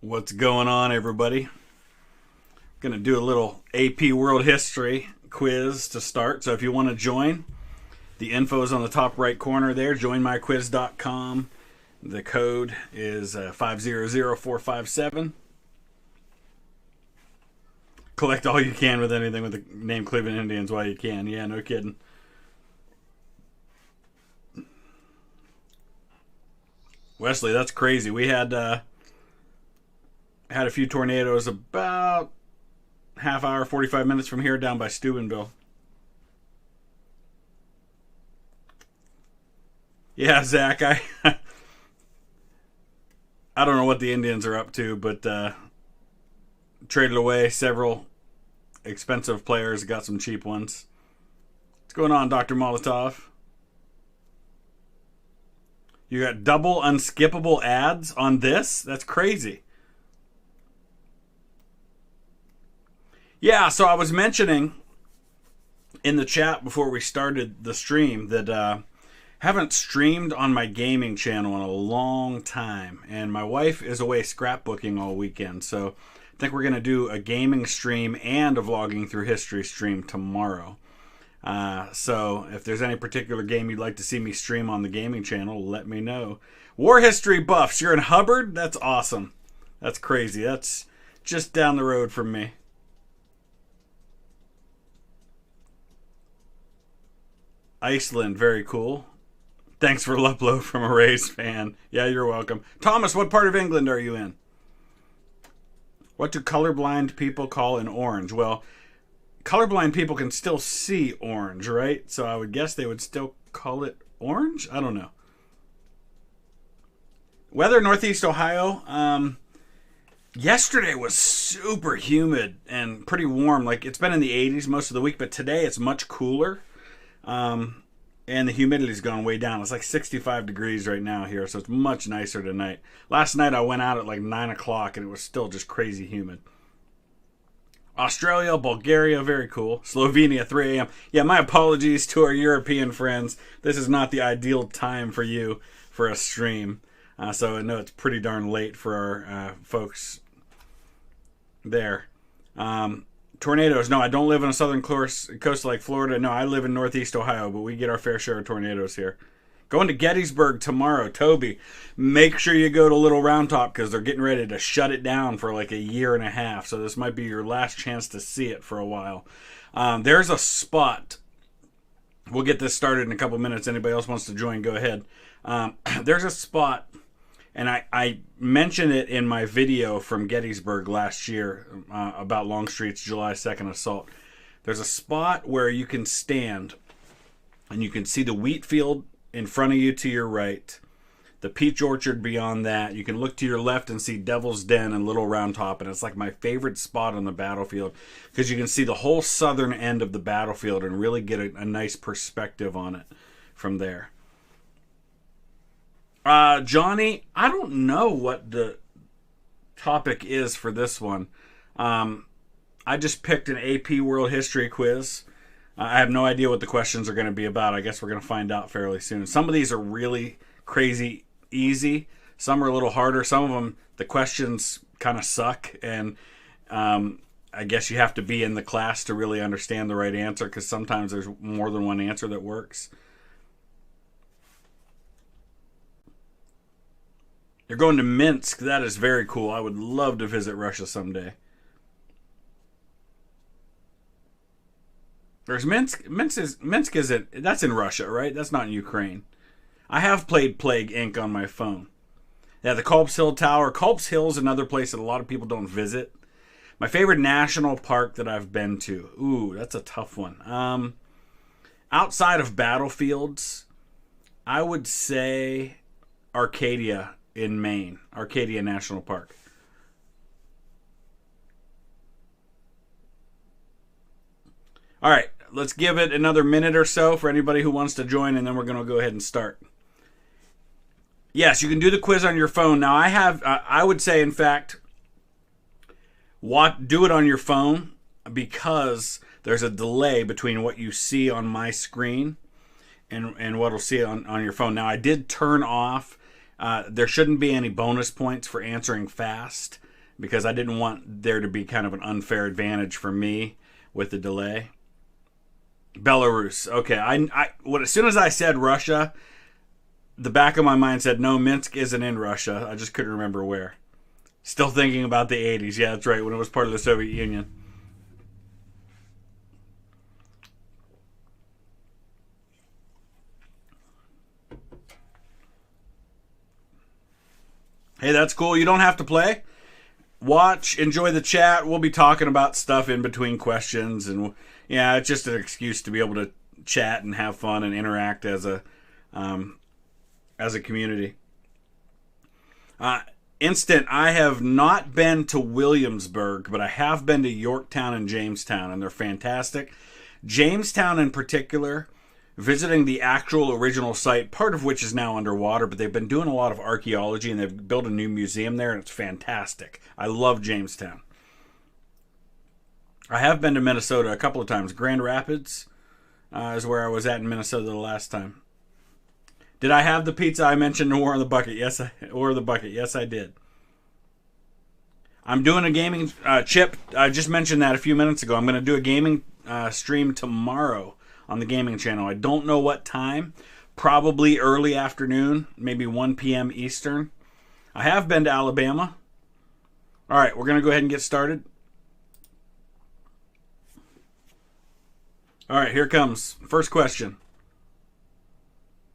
What's going on, everybody? Gonna do a little AP World History quiz to start. So if you want to join, the info is on the top right corner there. Joinmyquiz.com. The code is 500457. Collect all you can with anything with the name Cleveland Indians while you can. Yeah, no kidding. Wesley, that's crazy. We had a few tornadoes about half hour, 45 minutes from here down by Steubenville. Yeah, Zach, I don't know what the Indians are up to, but traded away several expensive players, got some cheap ones. What's going on, Dr. Molotov? You got double unskippable ads on this? That's crazy. Yeah, so I was mentioning in the chat before we started the stream that haven't streamed on my gaming channel in a long time. And my wife is away scrapbooking all weekend. So I think we're going to do a gaming stream and a vlogging through history stream tomorrow. So if there's any particular game you'd like to see me stream on the gaming channel, let me know. War history buffs, you're in Hubbard? That's awesome. That's crazy. That's just down the road from me. Iceland, very cool. Thanks for Luplo from a Rays fan. Yeah, you're welcome. Thomas, what part of England are you in? What do colorblind people call an orange? Well, colorblind people can still see orange, right? So I would guess they would still call it orange? I don't know. Weather, Northeast Ohio. Yesterday was super humid and pretty warm. Like, it's been in the 80s most of the week, but today it's much cooler. And the humidity's gone way down. It's like 65 degrees right now here, so it's much nicer tonight. Last night I went out at like 9 o'clock and it was still just crazy humid. Australia, Bulgaria, very cool. Slovenia, 3 a.m. Yeah, my apologies to our European friends. This is not the ideal time for you for a stream. So I know it's pretty darn late for our folks there. Tornadoes. No, I don't live on a southern coast like Florida. No, I live in Northeast Ohio, but we get our fair share of tornadoes here. Going to Gettysburg tomorrow. Toby, make sure you go to Little Round Top because they're getting ready to shut it down for like a year and a half. So this might be your last chance to see it for a while. There's a spot. We'll get this started in a couple minutes. Anybody else wants to join, go ahead. There's a spot, and I mentioned it in my video from Gettysburg last year about Longstreet's July 2nd assault. There's a spot where you can stand, and you can see the wheat field in front of you to your right, the peach orchard beyond that. You can look to your left and see Devil's Den and Little Round Top, and it's like my favorite spot on the battlefield because you can see the whole southern end of the battlefield and really get a nice perspective on it from there. Johnny, I don't know what the topic is for this one. I just picked an AP World History quiz. I have no idea what the questions are going to be about. I guess we're going to find out fairly soon. Some of these are really crazy easy. Some are a little harder. Some of them, the questions kind of suck. And I guess you have to be in the class to really understand the right answer because sometimes there's more than one answer that works. You're going to Minsk. That is very cool. I would love to visit Russia someday. There's Minsk. Minsk isn't. That's in Russia, right? That's not in Ukraine. I have played Plague Inc. on my phone. Yeah, the Culp's Hill Tower. Culp's Hill is another place that a lot of people don't visit. My favorite national park that I've been to. Ooh, that's a tough one. Outside of battlefields, I would say Arcadia in Maine. Arcadia National Park. All right, let's give it another minute or so for anybody who wants to join, and then we're going to go ahead and start. Yes, you can do the quiz on your phone. Now, I would say, in fact, do it on your phone because there's a delay between what you see on my screen and what will see on your phone. Now, I did turn off, there shouldn't be any bonus points for answering fast. because I didn't want there to be kind of an unfair advantage for me with the delay. Belarus. Okay, as soon as I said Russia, the back of my mind said, no, Minsk isn't in Russia. I just couldn't remember where. Still thinking about the 80s. Yeah, that's right, when it was part of the Soviet Union. Hey, that's cool. You don't have to play. Watch, enjoy the chat. We'll be talking about stuff in between questions. And yeah, it's just an excuse to be able to chat and have fun and interact as a community. Instant, I have not been to Williamsburg, but I have been to Yorktown and Jamestown, and they're fantastic. Jamestown in particular, visiting the actual original site, part of which is now underwater, but they've been doing a lot of archaeology, and they've built a new museum there, and it's fantastic. I love Jamestown. I have been to Minnesota a couple of times. Grand Rapids is where I was at in Minnesota the last time. Did I have the pizza I mentioned in War of the Bucket? Yes, I did. I'm doing a gaming Chip. I just mentioned that a few minutes ago. I'm going to do a gaming stream tomorrow on the gaming channel. I don't know what time. Probably early afternoon, maybe 1 p.m. Eastern. I have been to Alabama. All right, we're going to go ahead and get started. All right, here comes. First question.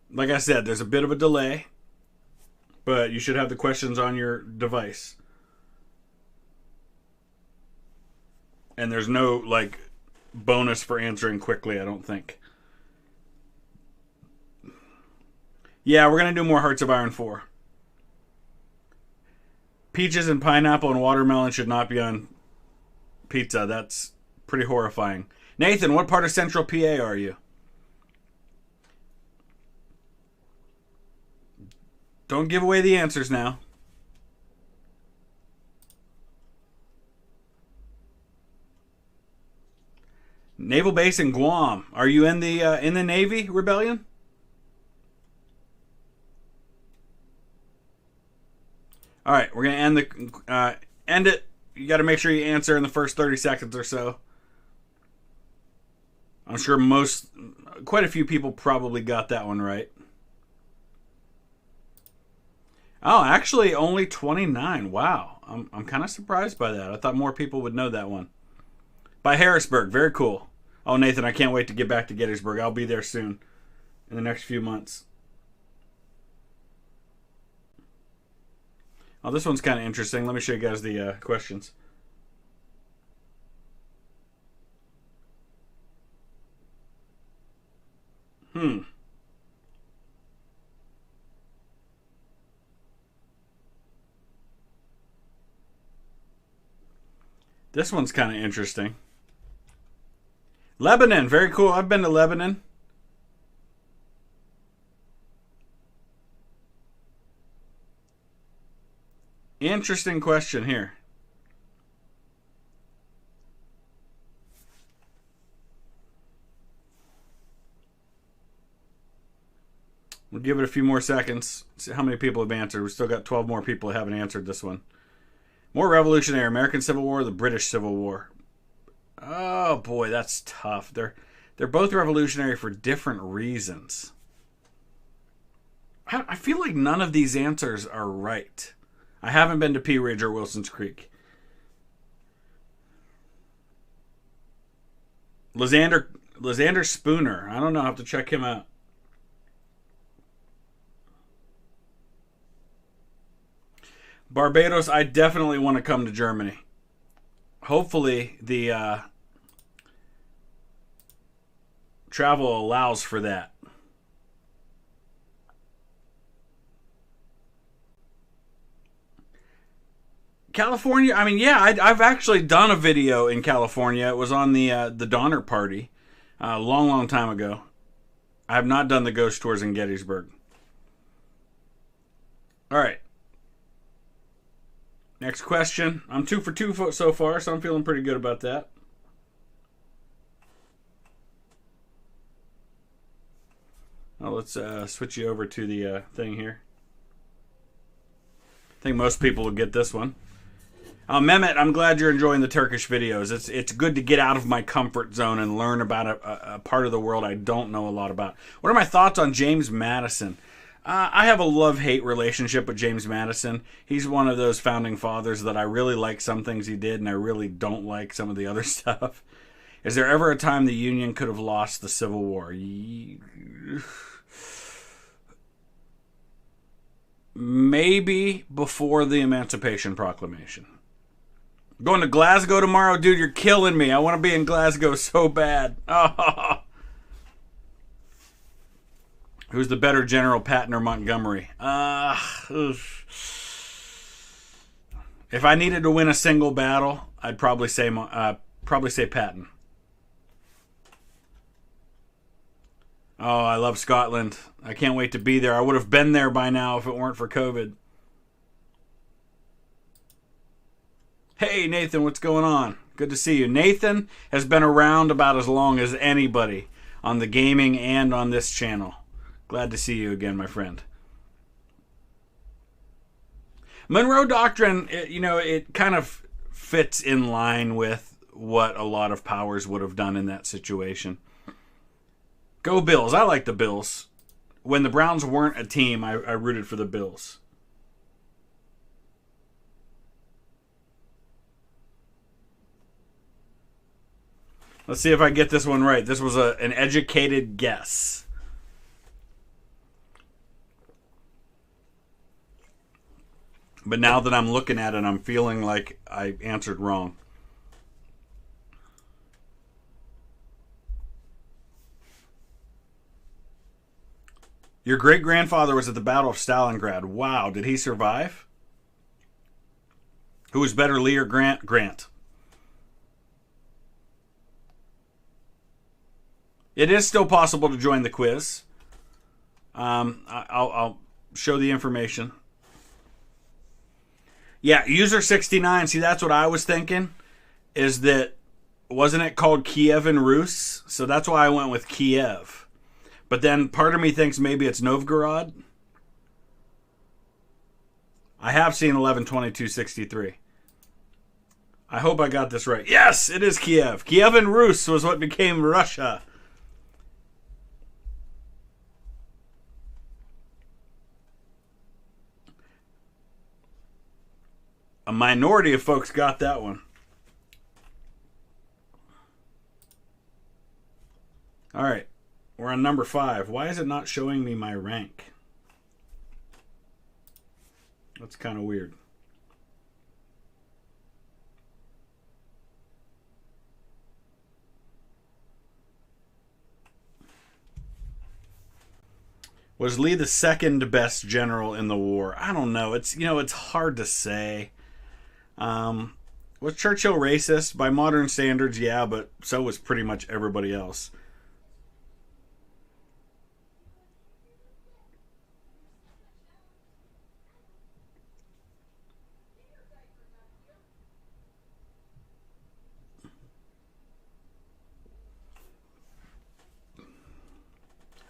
Like I said, there's a bit of a delay, but you should have the questions on your device. And there's no, bonus for answering quickly, I don't think. Yeah, we're going to do more Hearts of Iron 4. Peaches and pineapple and watermelon should not be on pizza. That's pretty horrifying. Nathan, what part of Central PA are you? Don't give away the answers now. Naval base in Guam. Are you in the Navy, Rebellion? All right, we're gonna end it. You got to make sure you answer in the first 30 seconds or so. I'm sure quite a few people probably got that one right. Oh, actually, only 29. Wow, I'm kind of surprised by that. I thought more people would know that one. By Harrisburg, very cool. Oh, Nathan, I can't wait to get back to Gettysburg. I'll be there soon, in the next few months. Oh, this one's kind of interesting. Let me show you guys the questions. This one's kind of interesting. Lebanon, very cool. I've been to Lebanon. Interesting question here. We'll give it a few more seconds. See how many people have answered. We've still got 12 more people that haven't answered this one. More revolutionary, American Civil War or the British Civil War? Oh boy, that's tough. They're both revolutionary for different reasons. I feel like none of these answers are right. I haven't been to Pea Ridge or Wilson's Creek. Lysander Spooner. I don't know. I'll have to check him out. Barbados, I definitely want to come to Germany. Hopefully the travel allows for that. California, I mean, yeah, I've actually done a video in California. It was on the Donner Party a long time ago. I have not done the ghost tours in Gettysburg. All right. Next question. I'm 2 for 2 so far, so I'm feeling pretty good about that. Well, let's switch you over to the thing here. I think most people will get this one. Mehmet, I'm glad you're enjoying the Turkish videos. It's good to get out of my comfort zone and learn about a part of the world I don't know a lot about. What are my thoughts on James Madison? I have a love-hate relationship with James Madison. He's one of those founding fathers that I really like some things he did, and I really don't like some of the other stuff. Is there ever a time the Union could have lost the Civil War? Maybe before the Emancipation Proclamation. Going to Glasgow tomorrow? Dude, you're killing me. I want to be in Glasgow so bad. Oh. Who's the better general, Patton or Montgomery? If I needed to win a single battle, I'd probably say Patton. Oh, I love Scotland. I can't wait to be there. I would have been there by now if it weren't for COVID. Hey, Nathan, what's going on? Good to see you. Nathan has been around about as long as anybody on the gaming and on this channel. Glad to see you again, my friend. Monroe Doctrine, it kind of fits in line with what a lot of powers would have done in that situation. Go Bills. I like the Bills. When the Browns weren't a team, I rooted for the Bills. Let's see if I get this one right. This was an educated guess. But now that I'm looking at it, I'm feeling like I answered wrong. Your great-grandfather was at the Battle of Stalingrad. Wow, did he survive? Who was better, Lee or Grant? Grant. It is still possible to join the quiz. I'll show the information. Yeah, user 69. See, that's what I was thinking. Is that, wasn't it called Kievan Rus? So that's why I went with Kiev. But then part of me thinks maybe it's Novgorod. I have seen 11/22/63. I hope I got this right. Yes, it is Kiev. Kievan Rus was what became Russia. A minority of folks got that one. All right. We're on number 5. Why is it not showing me my rank? That's kind of weird. Was Lee the second best general in the war? I don't know. It's hard to say. Was Churchill racist? By modern standards, yeah, but so was pretty much everybody else.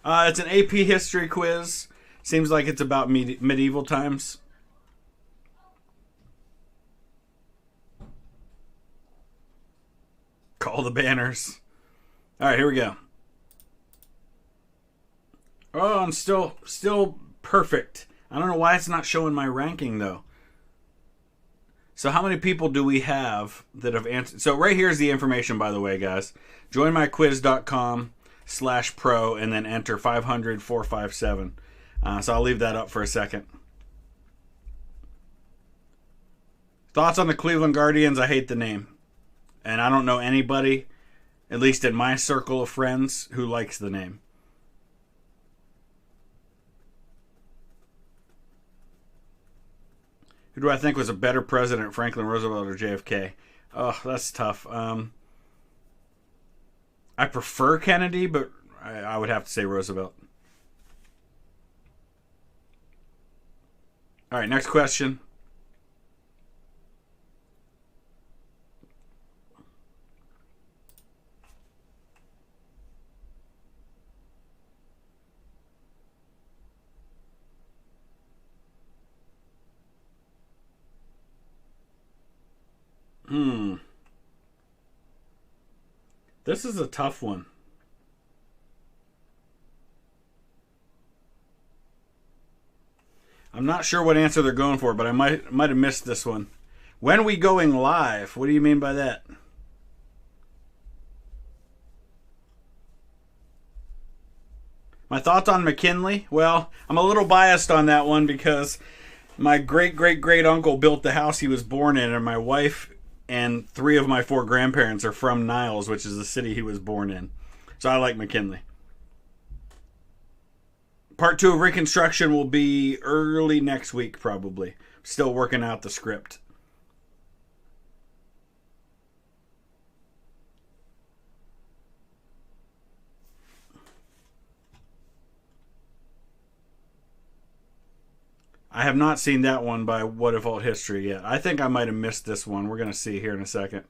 It's an AP history quiz. Seems like it's about medieval times. Call the banners. All right, here we go. Oh, I'm still perfect. I don't know why it's not showing my ranking, though. So how many people do we have that have answered? So right here's the information, by the way, guys. joinmyquiz.com/pro and then enter 500-457. So I'll leave that up for a second. Thoughts on the Cleveland Guardians? I hate the name. And I don't know anybody, at least in my circle of friends, who likes the name. Who do I think was a better president, Franklin Roosevelt or JFK? Oh, that's tough. I prefer Kennedy, but I would have to say Roosevelt. All right, next question. This is a tough one. I'm not sure what answer they're going for, but I might have missed this one. When we going live? What do you mean by that? My thoughts on McKinley? Well, I'm a little biased on that one because my great-great-great-uncle built the house he was born in, and my wife and 3 of my 4 grandparents are from Niles, which is the city he was born in. So I like McKinley. Part 2 of Reconstruction will be early next week, probably. Still working out the script. I have not seen that one by What If Alt History yet. I think I might have missed this one. We're going to see here in a second.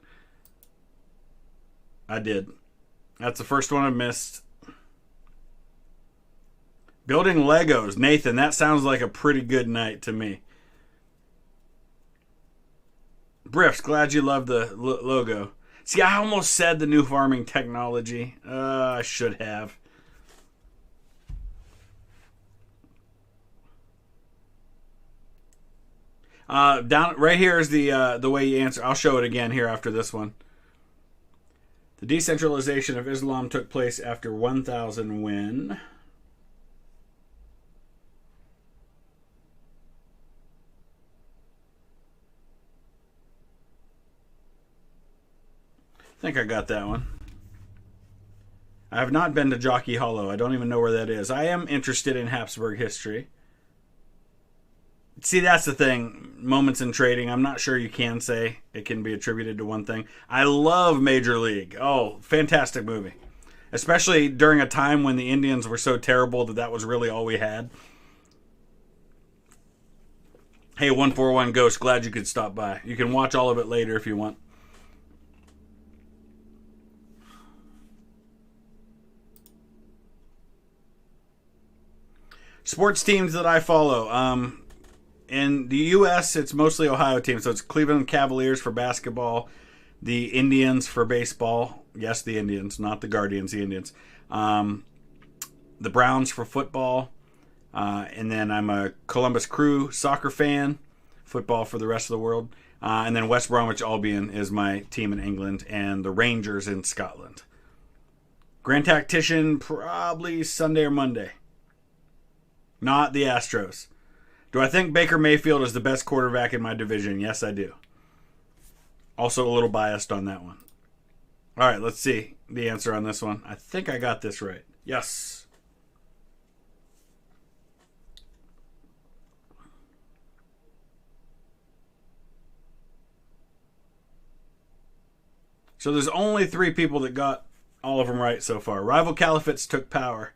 I did. That's the first one I missed. Building Legos. Nathan, that sounds like a pretty good night to me. Briffs, glad you love the logo. See, I almost said the new farming technology. I should have. Down right here is the way you answer. I'll show it again here after this one. The decentralization of Islam took place after 1000 when? I think I got that one. I have not been to Jockey Hollow. I don't even know where that is. I am interested in Habsburg history. See, that's the thing. Moments in trading, I'm not sure you can say it can be attributed to one thing. I love Major League. Oh, fantastic movie. Especially during a time when the Indians were so terrible that was really all we had. Hey, 141 Ghost, glad you could stop by. You can watch all of it later if you want. Sports teams that I follow. In the U.S., it's mostly Ohio teams. So it's Cleveland Cavaliers for basketball, the Indians for baseball. Yes, the Indians, not the Guardians, the Indians. The Browns for football. And then I'm a Columbus Crew soccer fan. Football for the rest of the world. And then West Bromwich Albion is my team in England. And the Rangers in Scotland. Grand Tactician, probably Sunday or Monday. Not the Astros. Do I think Baker Mayfield is the best quarterback in my division? Yes, I do. Also a little biased on that one. All right, let's see the answer on this one. I think I got this right. Yes. So there's only 3 people that got all of them right so far. Rival caliphates took power.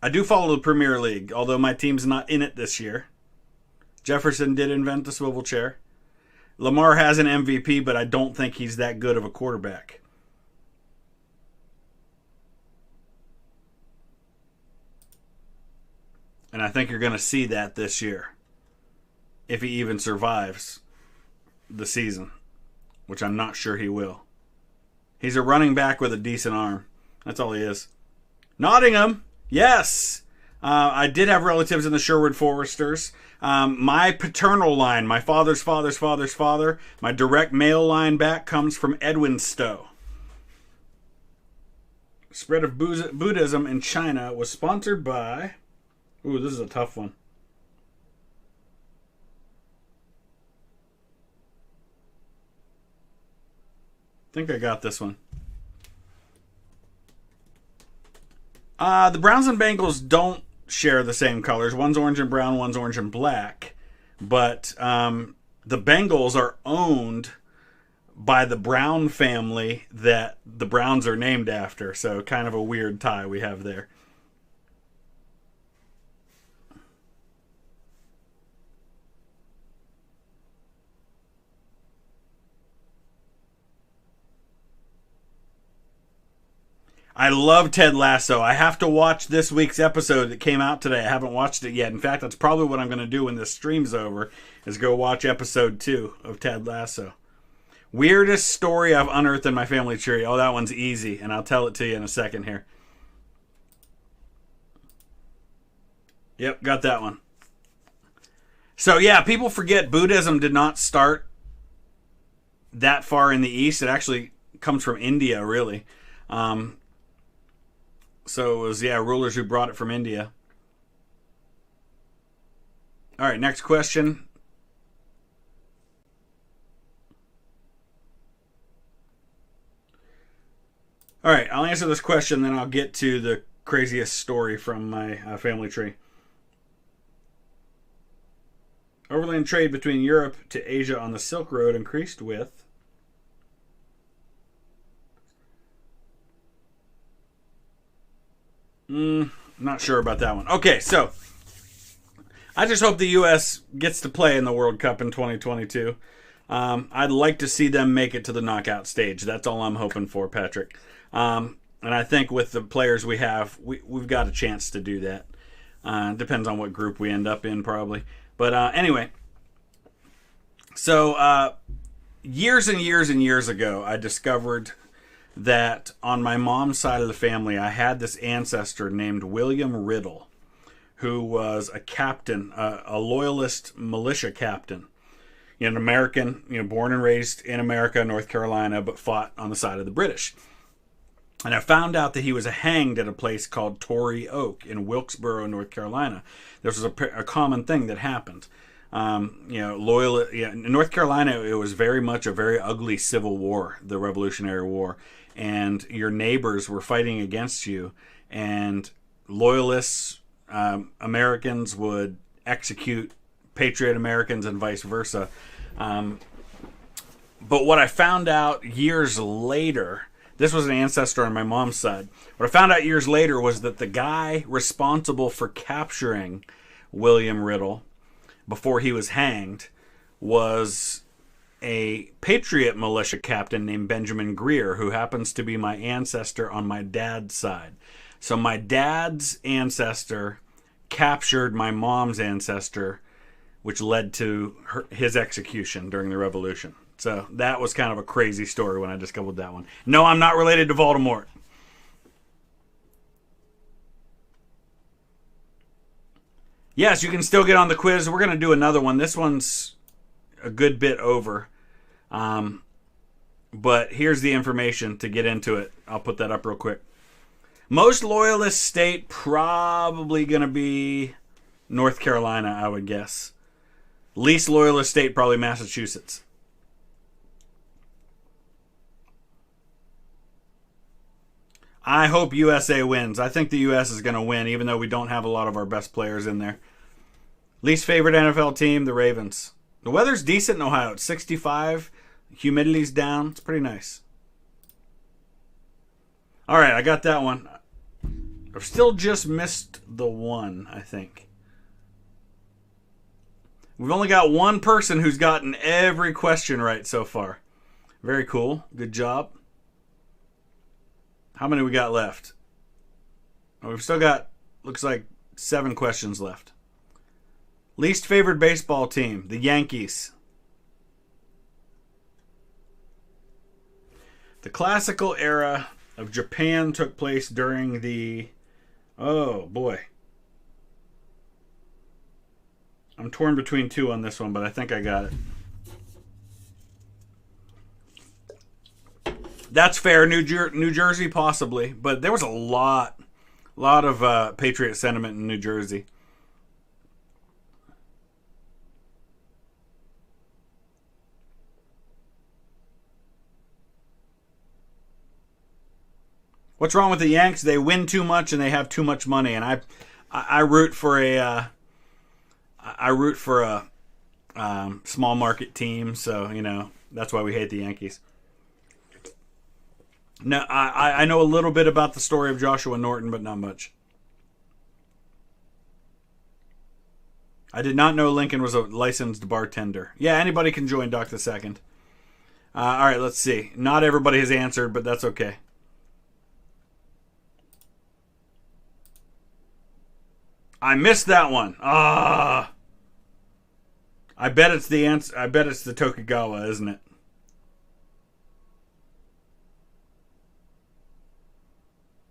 I do follow the Premier League, although my team's not in it this year. Jefferson did invent the swivel chair. Lamar has an MVP, but I don't think he's that good of a quarterback. And I think you're going to see that this year. If he even survives the season, which I'm not sure he will. He's a running back with a decent arm. That's all he is. Nottingham! Yes! I did have relatives in the Sherwood Foresters. My paternal line, my father's father's father's father, my direct male line back comes from Edwin Stowe. Spread of Buddhism in China was sponsored by... Ooh, this is a tough one. I think I got this one. The Browns and Bengals don't share the same colors. One's orange and brown, one's orange and black. But the Bengals are owned by the Brown family that the Browns are named after. So kind of a weird tie we have there. I love Ted Lasso. I have to watch this week's episode that came out today. I haven't watched it yet. In fact, that's probably what I'm going to do when this stream's over, is go watch episode 2 of Ted Lasso. Weirdest story I've unearthed in my family tree. Oh, that one's easy, and I'll tell it to you in a second here. Yep, got that one. So yeah, people forget Buddhism did not start that far in the East. It actually comes from India, really. So it was, rulers who brought it from India. All right, next question. All right, I'll answer this question, then I'll get to the craziest story from my family tree. Overland trade between Europe to Asia on the Silk Road increased with... not sure about that one. Okay, so I just hope the U.S. gets to play in the World Cup in 2022. I'd like to see them make it to the knockout stage. That's all I'm hoping for, Patrick. And I think with the players we have, we've got a chance to do that. Depends on what group we end up in, probably. But anyway, so years and years and years ago, I discovered that on my mom's side of the family, I had this ancestor named William Riddle, who was a captain, a loyalist militia captain, an American, born and raised in America, North Carolina, but fought on the side of the British. And I found out that he was hanged at a place called Tory Oak in Wilkesboro, North Carolina. This was a common thing that happened. In North Carolina, it was very much a very ugly civil war, the Revolutionary War. And your neighbors were fighting against you. And loyalists, Americans would execute patriot Americans and vice versa. But what I found out years later... This was an ancestor on my mom's side. What I found out years later was that the guy responsible for capturing William Riddle before he was hanged was a patriot militia captain named Benjamin Greer, who happens to be my ancestor on my dad's side. So my dad's ancestor captured my mom's ancestor, which led to his execution during the Revolution. So that was kind of a crazy story when I discovered that one. No, I'm not related to Voldemort. Yes, you can still get on the quiz. We're going to do another one. This one's a good bit over. But here's the information to get into it. I'll put that up real quick. Most loyalist state probably going to be North Carolina, I would guess. Least loyalist state probably Massachusetts. I hope USA wins. I think the US is going to win, even though we don't have a lot of our best players in there. Least favorite NFL team, the Ravens. The weather's decent in Ohio. It's 65. Humidity's down. It's pretty nice. All right, I got that one. I've still just missed the one, I think. We've only got one person who's gotten every question right so far. Very cool. Good job. How many we got left? Oh, we've still got, looks like 7 questions left. Least favorite baseball team, the Yankees. The classical era of Japan took place during the... Oh, boy. I'm torn between 2 on this one, but I think I got it. That's fair. New Jersey, possibly. But there was a lot of Patriot sentiment in New Jersey. What's wrong with the Yanks? They win too much and they have too much money. And I root for a small market team. So that's why we hate the Yankees. No, I know a little bit about the story of Joshua Norton, but not much. I did not know Lincoln was a licensed bartender. Yeah, anybody can join Doc the Second. All right, let's see. Not everybody has answered, but that's okay. I missed that one. Ah. I bet it's the answer. I bet it's the Tokugawa, isn't it?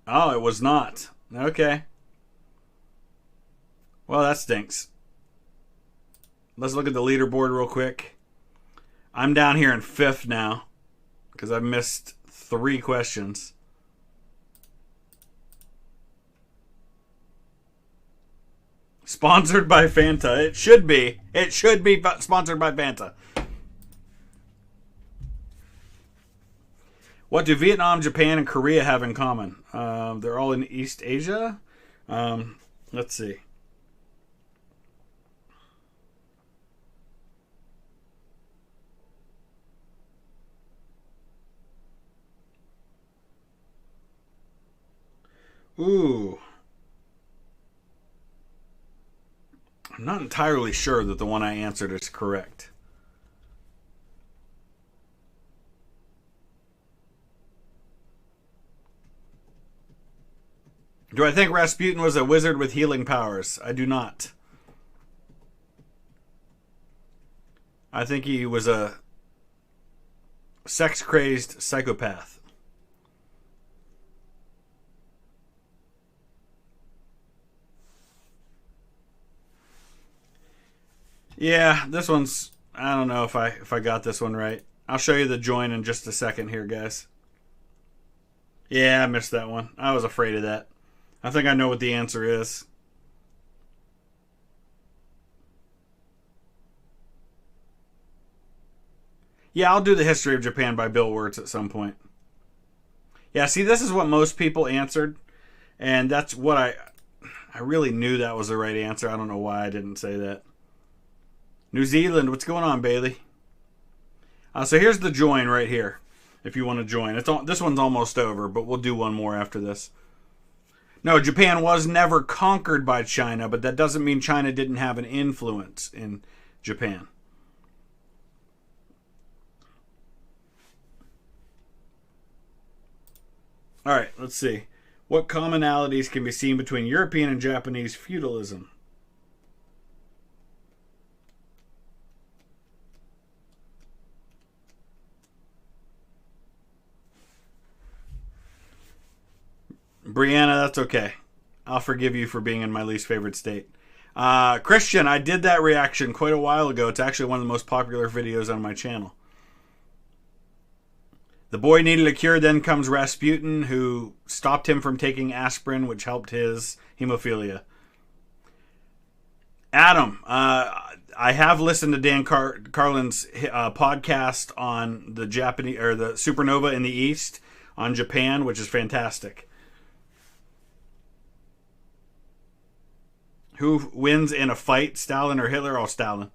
Oh, it was not. Okay. Well, that stinks. Let's look at the leaderboard real quick. I'm down here in 5th now because I've missed 3 questions. Sponsored by Fanta. It should be. It should be sponsored by Fanta. What do Vietnam, Japan, and Korea have in common? They're all in East Asia. Let's see. Ooh. I'm not entirely sure that the one I answered is correct. Do I think Rasputin was a wizard with healing powers? I do not. I think he was a sex-crazed psychopath. Yeah, this one's... I don't know if I got this one right. I'll show you the join in just a second here, guys. Yeah, I missed that one. I was afraid of that. I think I know what the answer is. Yeah, I'll do the history of Japan by Bill Wirtz at some point. Yeah, see, this is what most people answered. And that's what I really knew that was the right answer. I don't know why I didn't say that. New Zealand, what's going on, Bailey? So here's the join right here, if you want to join. This one's almost over, but we'll do one more after this. No, Japan was never conquered by China, but that doesn't mean China didn't have an influence in Japan. All right, let's see. What commonalities can be seen between European and Japanese feudalism? Brianna, that's okay. I'll forgive you for being in my least favorite state. Christian, I did that reaction quite a while ago. It's actually one of the most popular videos on my channel. The boy needed a cure, then comes Rasputin, who stopped him from taking aspirin, which helped his hemophilia. Adam, I have listened to Dan Carlin's podcast on the Japanese or the supernova in the East on Japan, which is fantastic. Who wins in a fight, Stalin or Hitler? Oh, Stalin.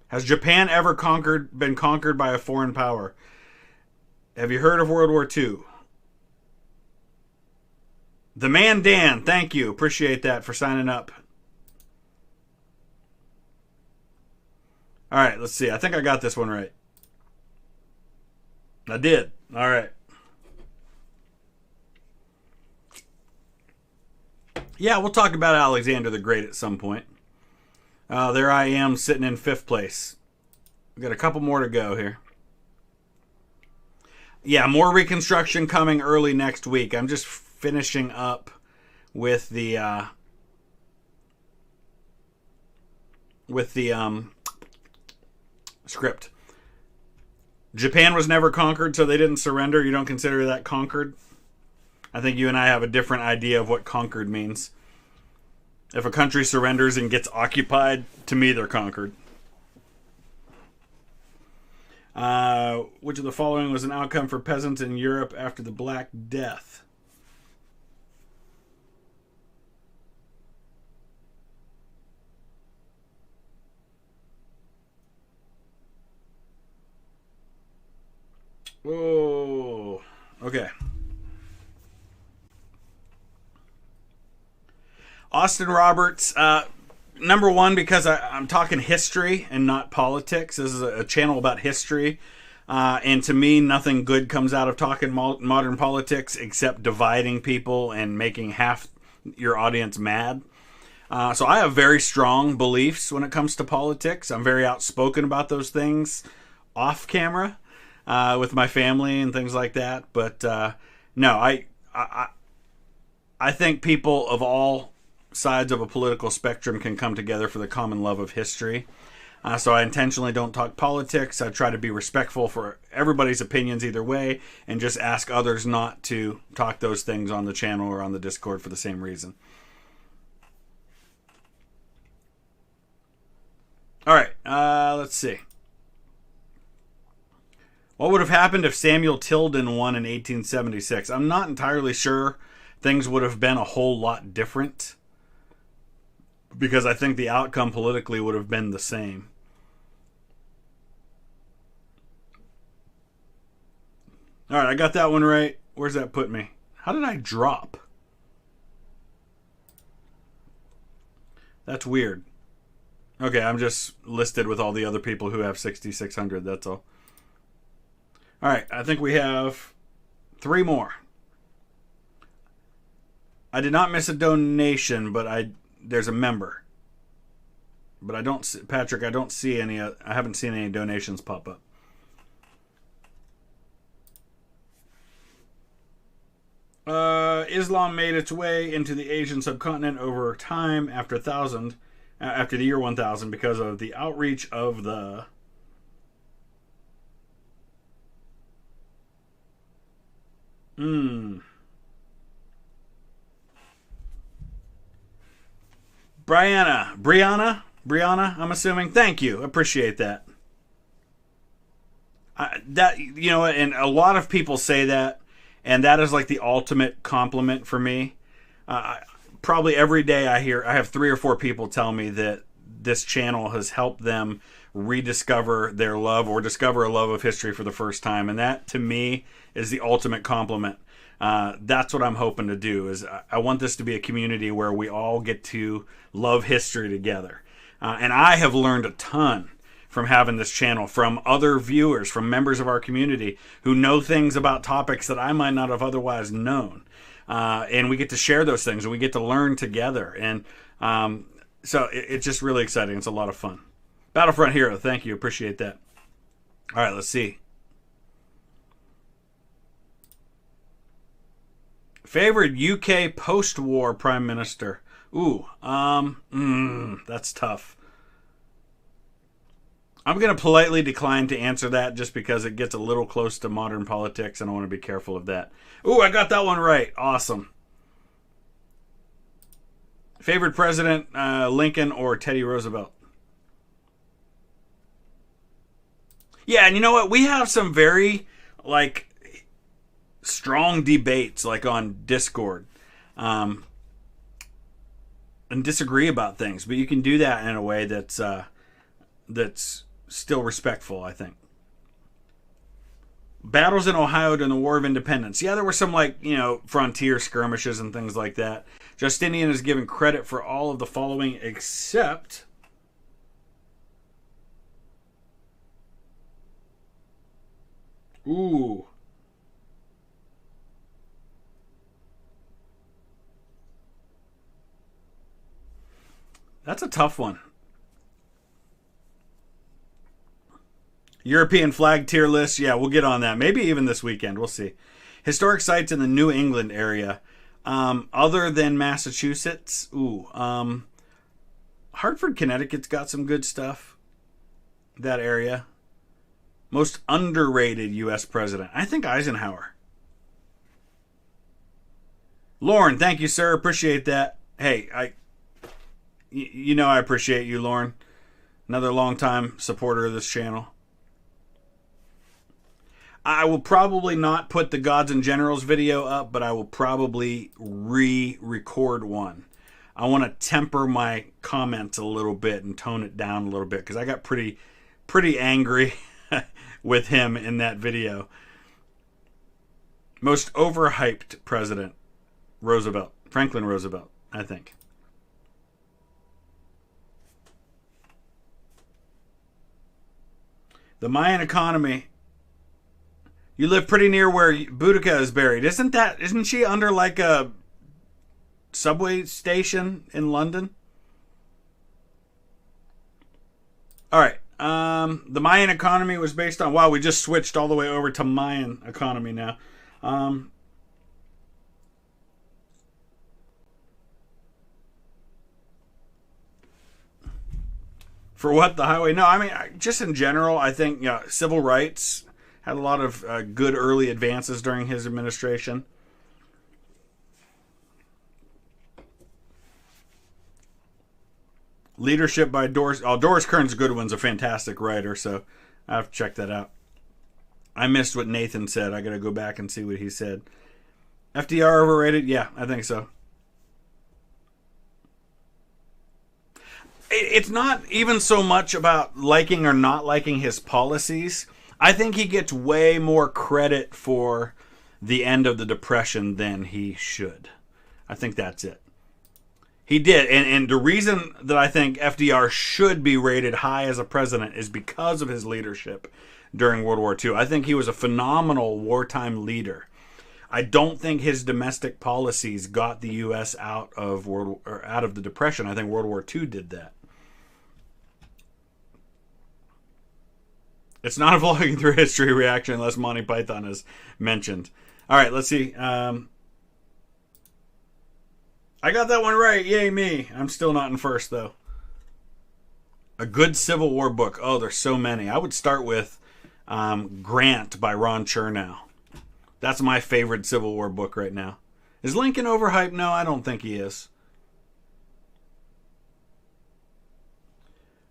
Has Japan ever been conquered by a foreign power? Have you heard of World War II? The man Dan, thank you. Appreciate that for signing up. All right, let's see. I think I got this one right. I did. All right. Yeah, we'll talk about Alexander the Great at some point. There I am sitting in 5th place. We've got a couple more to go here. Yeah, more reconstruction coming early next week. I'm just finishing up with the script. Japan was never conquered, so they didn't surrender. You don't consider that conquered? I think you and I have a different idea of what conquered means. If a country surrenders and gets occupied, to me they're conquered. Which of the following was an outcome for peasants in Europe after the Black Death? Whoa. Okay. Austin Roberts, number one, because I'm talking history and not politics. This is a channel about history. And to me, nothing good comes out of talking modern politics except dividing people and making half your audience mad. So I have very strong beliefs when it comes to politics. I'm very outspoken about those things off camera with my family and things like that. But no, I think people of all sides of a political spectrum can come together for the common love of history. So I intentionally don't talk politics. I try to be respectful for everybody's opinions either way and just ask others not to talk those things on the channel or on the Discord for the same reason. All right, let's see. What would have happened if Samuel Tilden won in 1876? I'm not entirely sure. Things would have been a whole lot different, because I think the outcome politically would have been the same. All right, I got that one right. Where's that put me? How did I drop? That's weird. Okay, I'm just listed with all the other people who have 6,600, that's all. All right, I think we have 3 more. I did not miss a donation, but there's a member. But I don't, Patrick, I don't see any, I haven't seen any donations pop up. Islam made its way into the Asian subcontinent over time after the year 1000 because of the outreach of the Brianna, I'm assuming. Thank you. Appreciate that. That, you know, and a lot of people say that, and that is like the ultimate compliment for me. Probably every day I have 3 or 4 people tell me that this channel has helped them rediscover their love or discover a love of history for the first time. And that, to me, is the ultimate compliment. That's what I'm hoping to do. Is I want this to be a community where we all get to love history together. And I have learned a ton from having this channel, from other viewers, from members of our community who know things about topics that I might not have otherwise known. And we get to share those things, and we get to learn together. And so it's just really exciting. It's a lot of fun. Battlefront Hero, thank you. Appreciate that. All right, let's see. Favorite UK post-war Prime Minister? Ooh, that's tough. I'm going to politely decline to answer that just because it gets a little close to modern politics, and I want to be careful of that. Ooh, I got that one right. Awesome. Favorite president, Lincoln or Teddy Roosevelt? Yeah, and you know what? We have some very, strong debates, on Discord. And disagree about things, but you can do that in a way that's still respectful, I think. Battles in Ohio during the War of Independence. Yeah, there were some, frontier skirmishes and things like that. Justinian is given credit for all of the following except... Ooh. That's a tough one. European flag tier list. Yeah, we'll get on that. Maybe even this weekend. We'll see. Historic sites in the New England area. Other than Massachusetts. Ooh. Hartford, Connecticut's got some good stuff. That area. Most underrated U.S. president. I think Eisenhower. Lauren, thank you, sir. Appreciate that. Hey, you know I appreciate you, Lauren. Another longtime supporter of this channel. I will probably not put the Gods and Generals video up, but I will probably re-record one. I want to temper my comments a little bit and tone it down a little bit because I got pretty angry with him in that video. Most overhyped president, Roosevelt. Franklin Roosevelt, I think. The Mayan economy You live pretty near where Boudica is buried. Isn't she under like a subway station in London? All right. The Mayan economy was based on... Wow, we just switched all the way over to Mayan economy now. For what? The highway? No, I mean, just in general, I think civil rights had a lot of good early advances during his administration. Leadership by Doris. Oh, Doris Kearns Goodwin's a fantastic writer, so I have to check that out. I missed what Nathan said. I got to go back and see what he said. FDR overrated? Yeah, I think so. It's not even so much about liking or not liking his policies. I think he gets way more credit for the end of the Depression than he should. I think that's it. He did. And the reason that I think FDR should be rated high as a president is because of his leadership during World War II. I think he was a phenomenal wartime leader. I don't think his domestic policies got the U.S. out of the Depression. I think World War II did that. It's not a vlogging through history reaction unless Monty Python is mentioned. All right, let's see. I got that one right. Yay, me. I'm still not in first, though. A good Civil War book. Oh, there's so many. I would start with Grant by Ron Chernow. That's my favorite Civil War book right now. Is Lincoln overhyped? No, I don't think he is.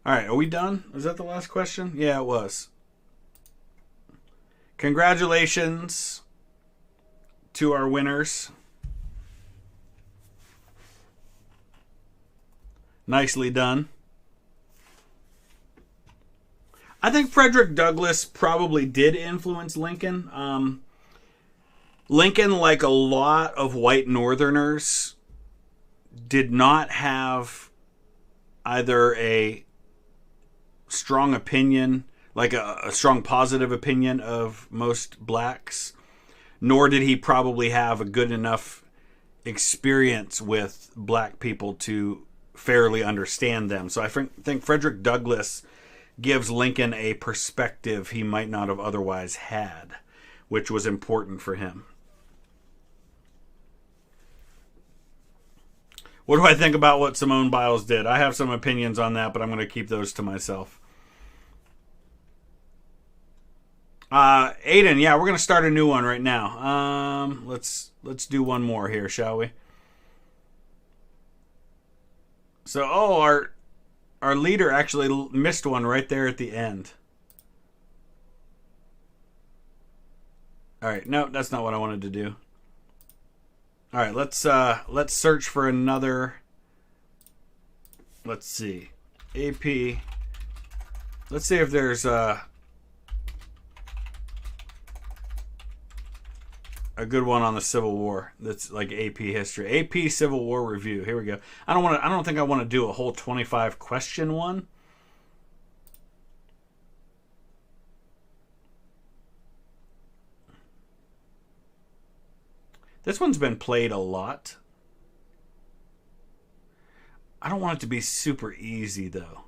All right, are we done? Was that the last question? Yeah, it was. Congratulations to our winners. Nicely done. I think Frederick Douglass probably did influence Lincoln. Lincoln, like a lot of white Northerners, did not have either a strong opinion, like a strong positive opinion of most blacks, nor did he probably have a good enough experience with black people to fairly understand them. So I think Frederick Douglass gives Lincoln a perspective he might not have otherwise had, which was important for him. What do I think about what Simone Biles did? I have some opinions on that, but I'm going to keep those to myself. Aiden, yeah, we're going to start a new one right now. Let's do one more here, shall we? So, our leader actually missed one right there at the end. All right, no, that's not what I wanted to do. All right, let's search for another. Let's see, AP. Let's see if there's a good one on the Civil War that's like AP history. AP Civil War review. Here we go. I don't think I want to do a whole 25 question one. This one's been played a lot. I don't want it to be super easy, though.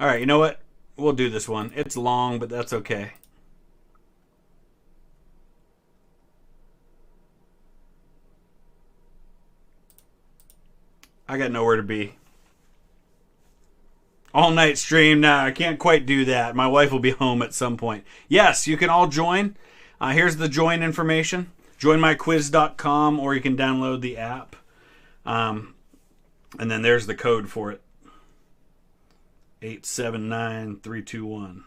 All right, you know what? We'll do this one. It's long, but that's okay. I got nowhere to be. All night stream? Nah, I can't quite do that. My wife will be home at some point. Yes, you can all join. Here's the join information. Joinmyquiz.com, or you can download the app. And then there's the code for it. 879321.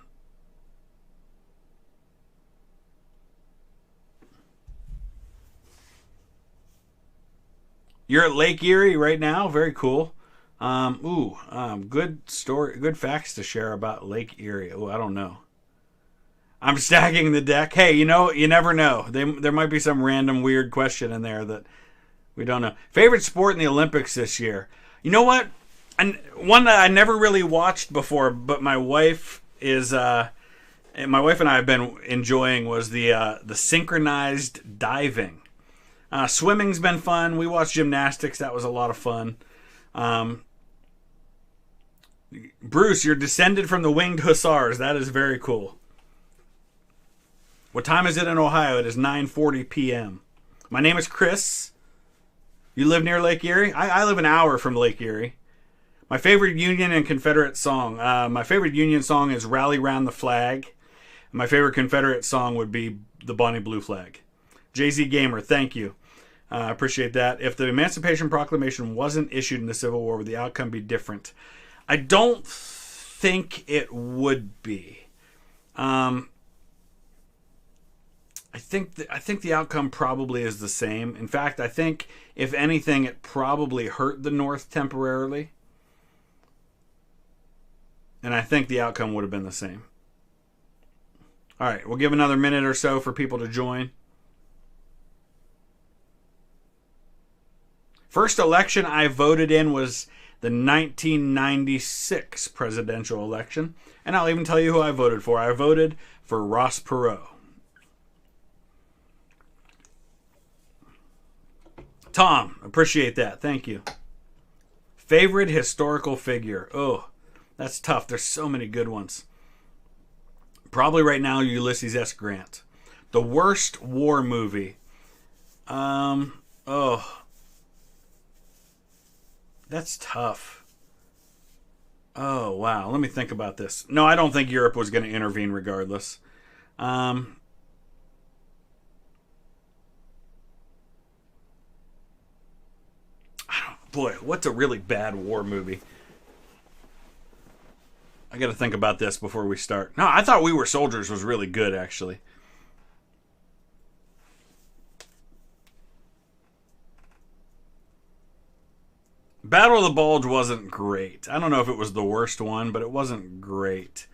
You're at Lake Erie right now? Very cool. Good story, good facts to share about Lake Erie. Oh, I don't know. I'm stacking the deck. Hey, you know, you never know. There might be some random weird question in there that we don't know. Favorite sport in the Olympics this year? You know what? And one that I never really watched before, but my wife and I have been enjoying was the synchronized diving. Swimming's been fun. We watched gymnastics. That was a lot of fun. Bruce, you're descended from the winged hussars. That is very cool. What time is it in Ohio? It is 9:40 p.m. My name is Chris. You live near Lake Erie? I live an hour from Lake Erie. My favorite Union and Confederate song. My favorite Union song is Rally Round the Flag. My favorite Confederate song would be the Bonnie Blue Flag. Jay-Z Gamer, thank you. Appreciate that. If the Emancipation Proclamation wasn't issued in the Civil War, would the outcome be different? I don't think it would be. I think the outcome probably is the same. In fact, I think if anything, it probably hurt the North temporarily. And I think the outcome would have been the same. All right, we'll give another minute or so for people to join. First election I voted in was the 1996 presidential election. And I'll even tell you who I voted for. I voted for Ross Perot. Tom, appreciate that. Thank you. Favorite historical figure. Oh, that's tough. There's so many good ones. Probably right now, Ulysses S. Grant. The worst war movie. That's tough. Oh, wow. Let me think about this. No, I don't think Europe was going to intervene regardless. Boy, what's a really bad war movie? I got to think about this before we start. No, I thought We Were Soldiers was really good, actually. Battle of the Bulge wasn't great. I don't know if it was the worst one, but it wasn't great.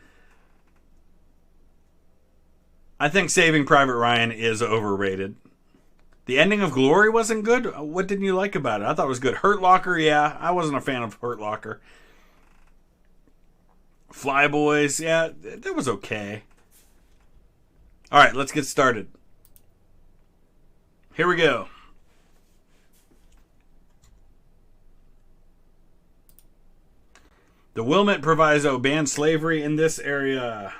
I think Saving Private Ryan is overrated. The ending of Glory wasn't good. What didn't you like about it? I thought it was good. Hurt Locker, yeah. I wasn't a fan of Hurt Locker. Flyboys, yeah, that was okay. All right, let's get started. Here we go. The Wilmot Proviso banned slavery in this area.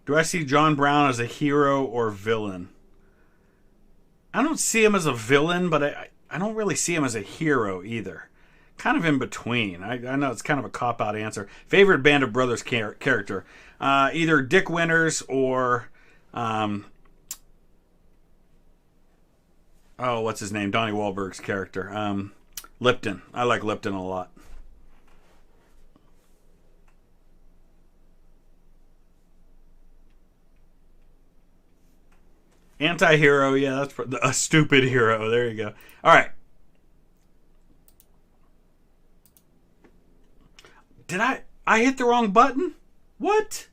Do I see John Brown as a hero or villain? I don't see him as a villain, but I don't really see him as a hero either. Kind of in between. I know it's kind of a cop-out answer. Favorite Band of Brothers character? Either Dick Winters or... what's his name? Donnie Wahlberg's character. Lipton. I like Lipton a lot. Anti-hero, yeah, that's a stupid hero. There you go. All right. Did I hit the wrong button? What?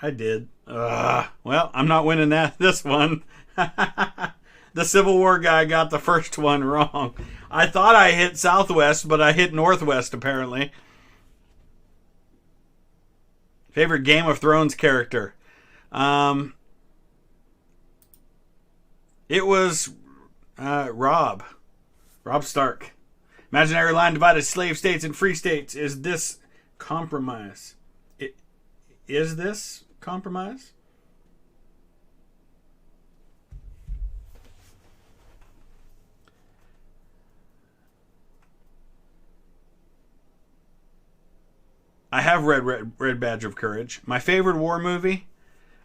I did. Well, I'm not winning this one. The Civil War guy got the first one wrong. I thought I hit Southwest, but I hit Northwest, apparently. Favorite Game of Thrones character? It was Robb Stark. Imaginary line divided slave states and free states. Is this compromise? Is this compromise? I have read Red Badge of Courage. My favorite war movie?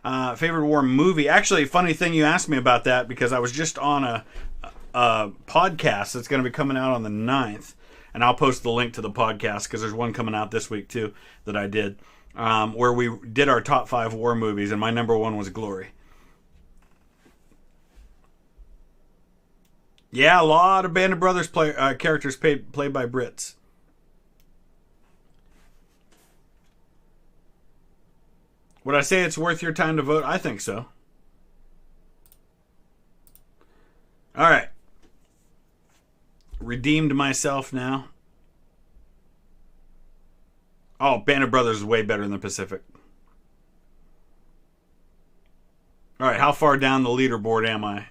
Actually, funny thing you asked me about that because I was just on a podcast that's going to be coming out on the 9th. And I'll post the link to the podcast because there's one coming out this week too that I did. Where we did our top 5 war movies, and my number 1 was Glory. Yeah, a lot of Band of Brothers characters played by Brits. Would I say it's worth your time to vote? I think so. All right. Redeemed myself now. Oh, Band of Brothers is way better than the Pacific. All right, how far down the leaderboard am I?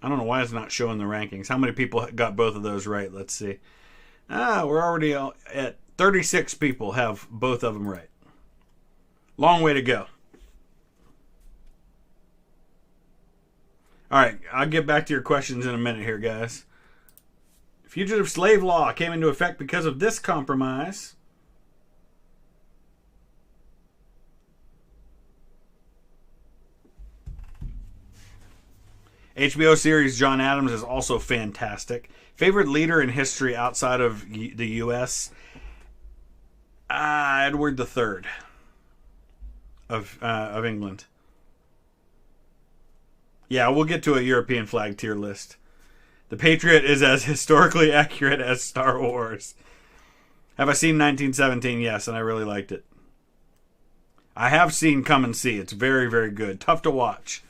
I don't know why it's not showing the rankings. How many people got both of those right? Let's see. We're already at 36 people have both of them right. Long way to go. All right, I'll get back to your questions in a minute here, guys. Fugitive slave law came into effect because of this compromise. HBO series John Adams is also fantastic. Favorite leader in history outside of the U.S.? Edward III of England. Yeah, we'll get to a European flag tier list. The Patriot is as historically accurate as Star Wars. Have I seen 1917? Yes, and I really liked it. I have seen Come and See. It's very, very good. Tough to watch.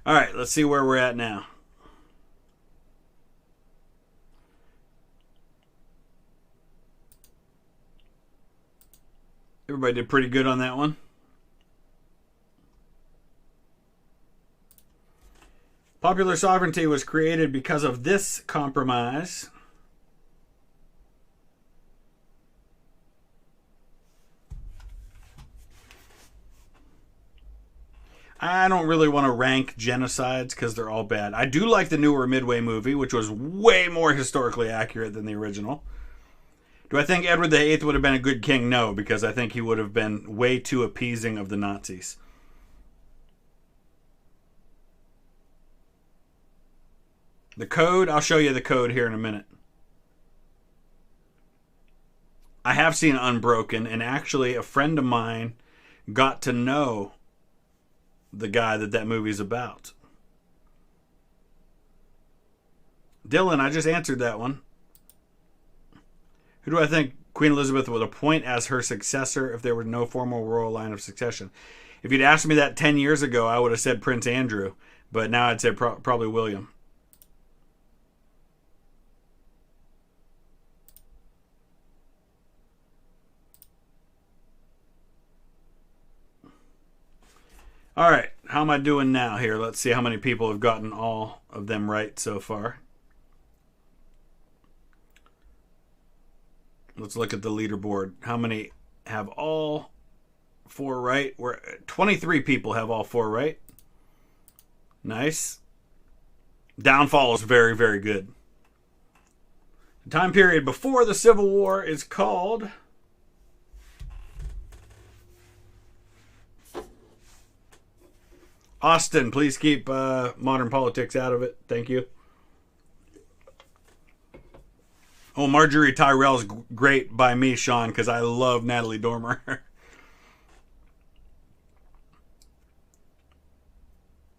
All right, let's see where we're at now. Everybody did pretty good on that one. Popular sovereignty was created because of this compromise. I don't really want to rank genocides because they're all bad. I do like the newer Midway movie, which was way more historically accurate than the original. Do I think Edward VIII would have been a good king? No, because I think he would have been way too appeasing of the Nazis. The code, I'll show you the code here in a minute. I have seen Unbroken, and actually a friend of mine got to know the guy that movie's about. Dylan, I just answered that one. Who do I think Queen Elizabeth would appoint as her successor if there were no formal royal line of succession? If you'd asked me that 10 years ago, I would have said Prince Andrew, but now I'd say probably William. All right, how am I doing now here? Let's see how many people have gotten all of them right so far. Let's look at the leaderboard. How many have all 4 right? 23 people have all 4 right. Nice. Downfall is very, very good. The time period before the Civil War is called... Austin, please keep modern politics out of it. Thank you. Oh, Marjorie Tyrell's great by me, Sean, because I love Natalie Dormer.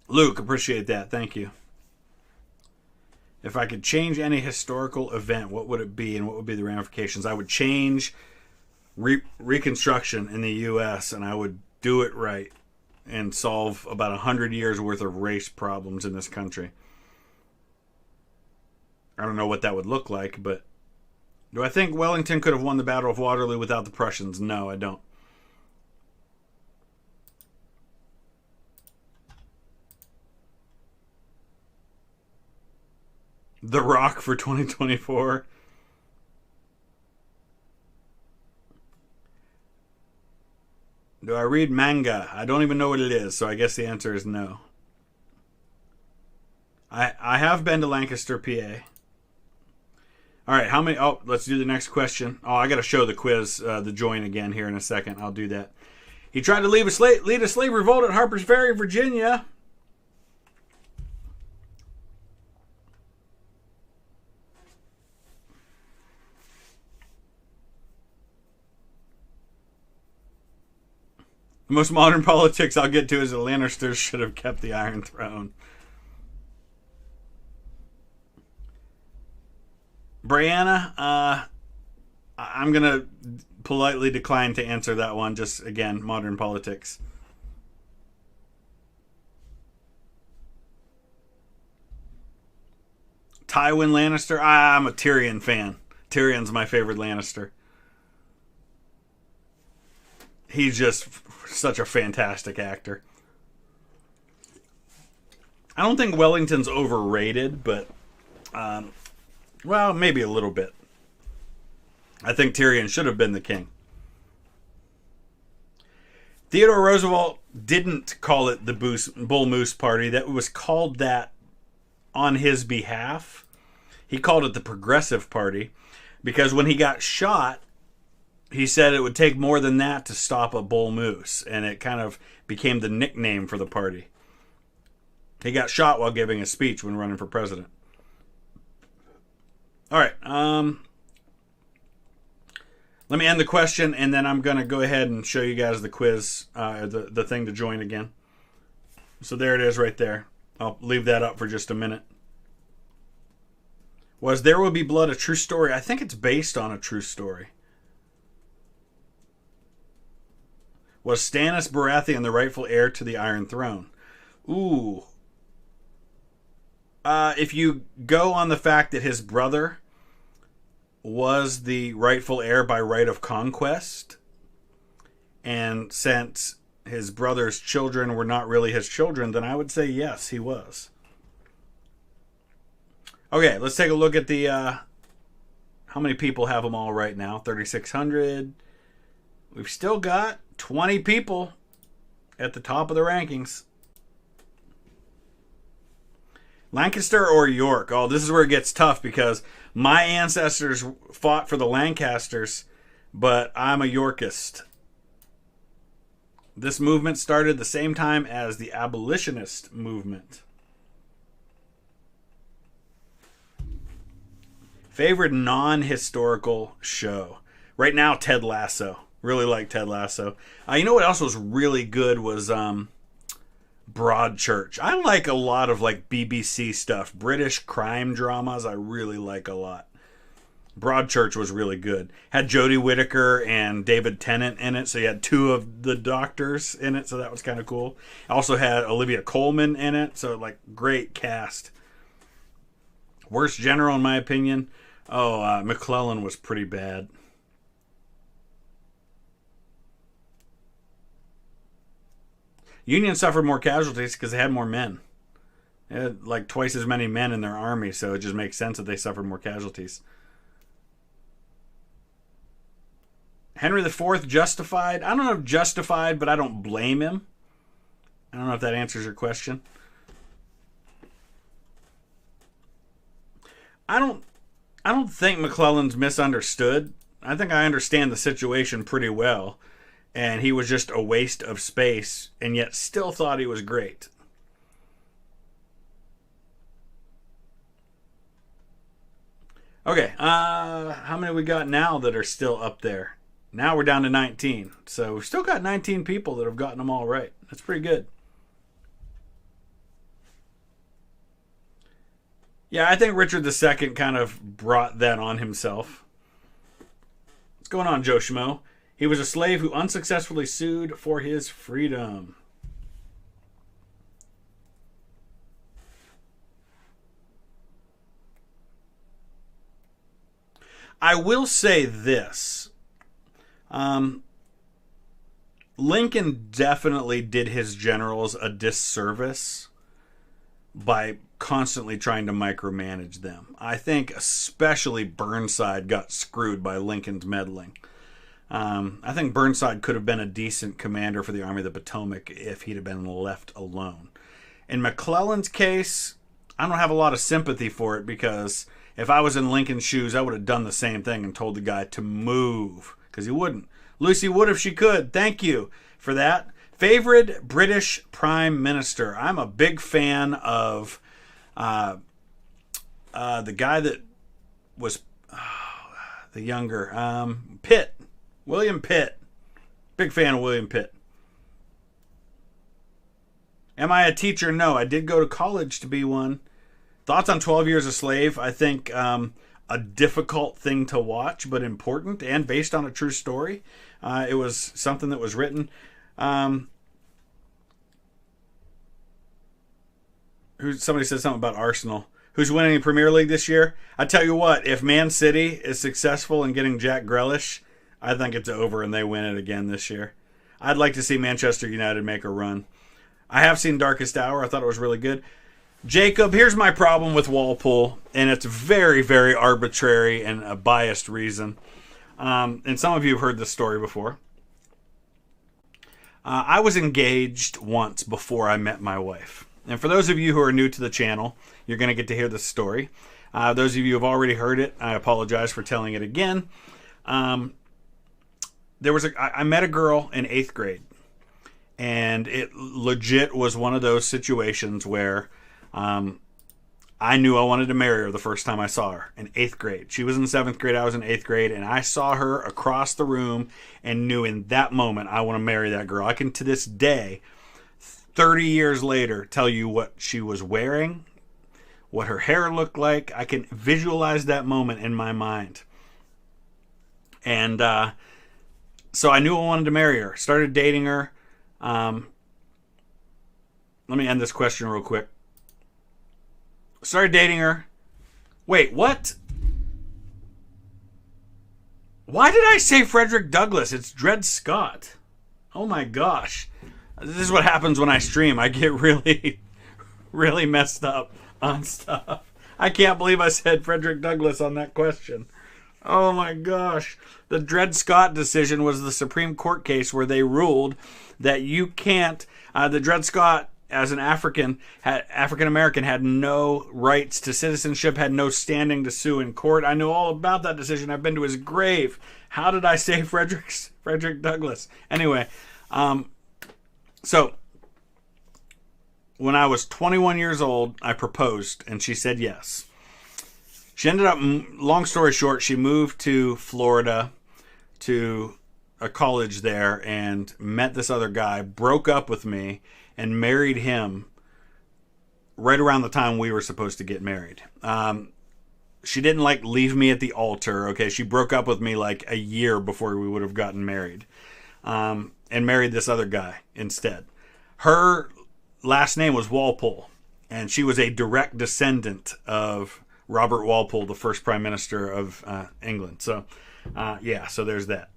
Luke, appreciate that. Thank you. If I could change any historical event, what would it be and what would be the ramifications? I would change Reconstruction in the U.S. and I would do it right and solve about 100 years worth of race problems in this country. I don't know what that would look like, but do I think Wellington could have won the Battle of Waterloo without the Prussians? No, I don't. The Rock for 2024. Do I read manga? I don't even know what it is, so I guess the answer is no. I have been to Lancaster, PA. All right, how many... Oh, let's do the next question. Oh, I got to show the quiz, the join again here in a second. I'll do that. He tried to lead a slave revolt at Harper's Ferry, Virginia. The most modern politics I'll get to is the Lannisters should have kept the Iron Throne. Brianna, I'm going to politely decline to answer that one. Just, again, modern politics. Tywin Lannister, I'm a Tyrion fan. Tyrion's my favorite Lannister. He's just such a fantastic actor. I don't think Wellington's overrated, but, well, maybe a little bit. I think Tyrion should have been the king. Theodore Roosevelt didn't call it the Bull Moose Party. That was called that on his behalf. He called it the Progressive Party because when he got shot, he said it would take more than that to stop a bull moose, and it kind of became the nickname for the party. He got shot while giving a speech when running for president. All right. Let me end the question, and then I'm going to go ahead and show you guys the quiz, the thing to join again. So there it is right there. I'll leave that up for just a minute. Was There Will Be Blood a true story? I think it's based on a true story. Was Stannis Baratheon the rightful heir to the Iron Throne? Ooh. If you go on the fact that his brother was the rightful heir by right of conquest, and since his brother's children were not really his children, then I would say yes, he was. Okay, let's take a look at the how many people have them all right now. 3,600. We've still got 20 people at the top of the rankings. Lancaster or York? Oh, this is where it gets tough because my ancestors fought for the Lancasters, but I'm a Yorkist. This movement started the same time as the abolitionist movement. Favorite non-historical show? Right now, Ted Lasso. Really like Ted Lasso. You know what else was really good was Broadchurch. I like a lot of like BBC stuff. British crime dramas I really like a lot. Broadchurch was really good. Had Jodie Whittaker and David Tennant in it, so you had two of the doctors in it, so that was kind of cool. Also had Olivia Colman in it, so like great cast. Worst general in my opinion? Oh, McClellan was pretty bad. Union suffered more casualties because they had more men. They had like twice as many men in their army, so it just makes sense that they suffered more casualties. Henry IV justified? I don't know if justified, but I don't blame him. I don't know if that answers your question. I don't think McClellan's misunderstood. I think I understand the situation pretty well. And he was just a waste of space, and yet still thought he was great. Okay, how many we got now that are still up there? Now we're down to 19. So we've still got 19 people that have gotten them all right. That's pretty good. Yeah, I think Richard II kind of brought that on himself. What's going on, Joe Schmo? He was a slave who unsuccessfully sued for his freedom. I will say this. Lincoln definitely did his generals a disservice by constantly trying to micromanage them. I think especially Burnside got screwed by Lincoln's meddling. I think Burnside could have been a decent commander for the Army of the Potomac if he'd have been left alone. In McClellan's case, I don't have a lot of sympathy for it because if I was in Lincoln's shoes, I would have done the same thing and told the guy to move because he wouldn't. Lucy would if she could. Thank you for that. Favorite British Prime Minister? I'm a big fan of the guy that was the younger Pitt. William Pitt. Big fan of William Pitt. Am I a teacher? No, I did go to college to be one. Thoughts on 12 Years a Slave? I think a difficult thing to watch, but important and based on a true story. It was something that was written. Somebody said something about Arsenal. Who's winning the Premier League this year? I tell you what, if Man City is successful in getting Jack Grealish, I think it's over and they win it again this year. I'd like to see Manchester United make a run. I have seen Darkest Hour. I thought it was really good. Jacob, here's my problem with Walpole, and it's very, very arbitrary and a biased reason. And some of you have heard this story before. I was engaged once before I met my wife. And for those of you who are new to the channel, you're going to get to hear this story. Those of you who have already heard it, I apologize for telling it again. I met a girl in 8th grade. And it legit was one of those situations where I knew I wanted to marry her the first time I saw her in 8th grade. She was in 7th grade, I was in 8th grade, and I saw her across the room and knew in that moment I want to marry that girl. I can, to this day, 30 years later, tell you what she was wearing, what her hair looked like. I can visualize that moment in my mind. And so I knew I wanted to marry her. Started dating her. Let me end this question real quick. Started dating her. Wait, what? Why did I say Frederick Douglass? It's Dred Scott. Oh my gosh. This is what happens when I stream. I get really, really messed up on stuff. I can't believe I said Frederick Douglass on that question. Oh my gosh. The Dred Scott decision was the Supreme Court case where they ruled that you can't, the Dred Scott, as an African American, had no rights to citizenship, had no standing to sue in court. I know all about that decision. I've been to his grave. How did I say Frederick Douglass? Anyway, so when I was 21 years old, I proposed, and she said yes. She ended up, long story short, she moved to Florida to a college there and met this other guy, broke up with me, and married him right around the time we were supposed to get married. She didn't leave me at the altar. Okay, she broke up with me a year before we would have gotten married, and married this other guy instead. Her last name was Walpole, and she was a direct descendant of Robert Walpole, the first Prime Minister of England. So, so there's that.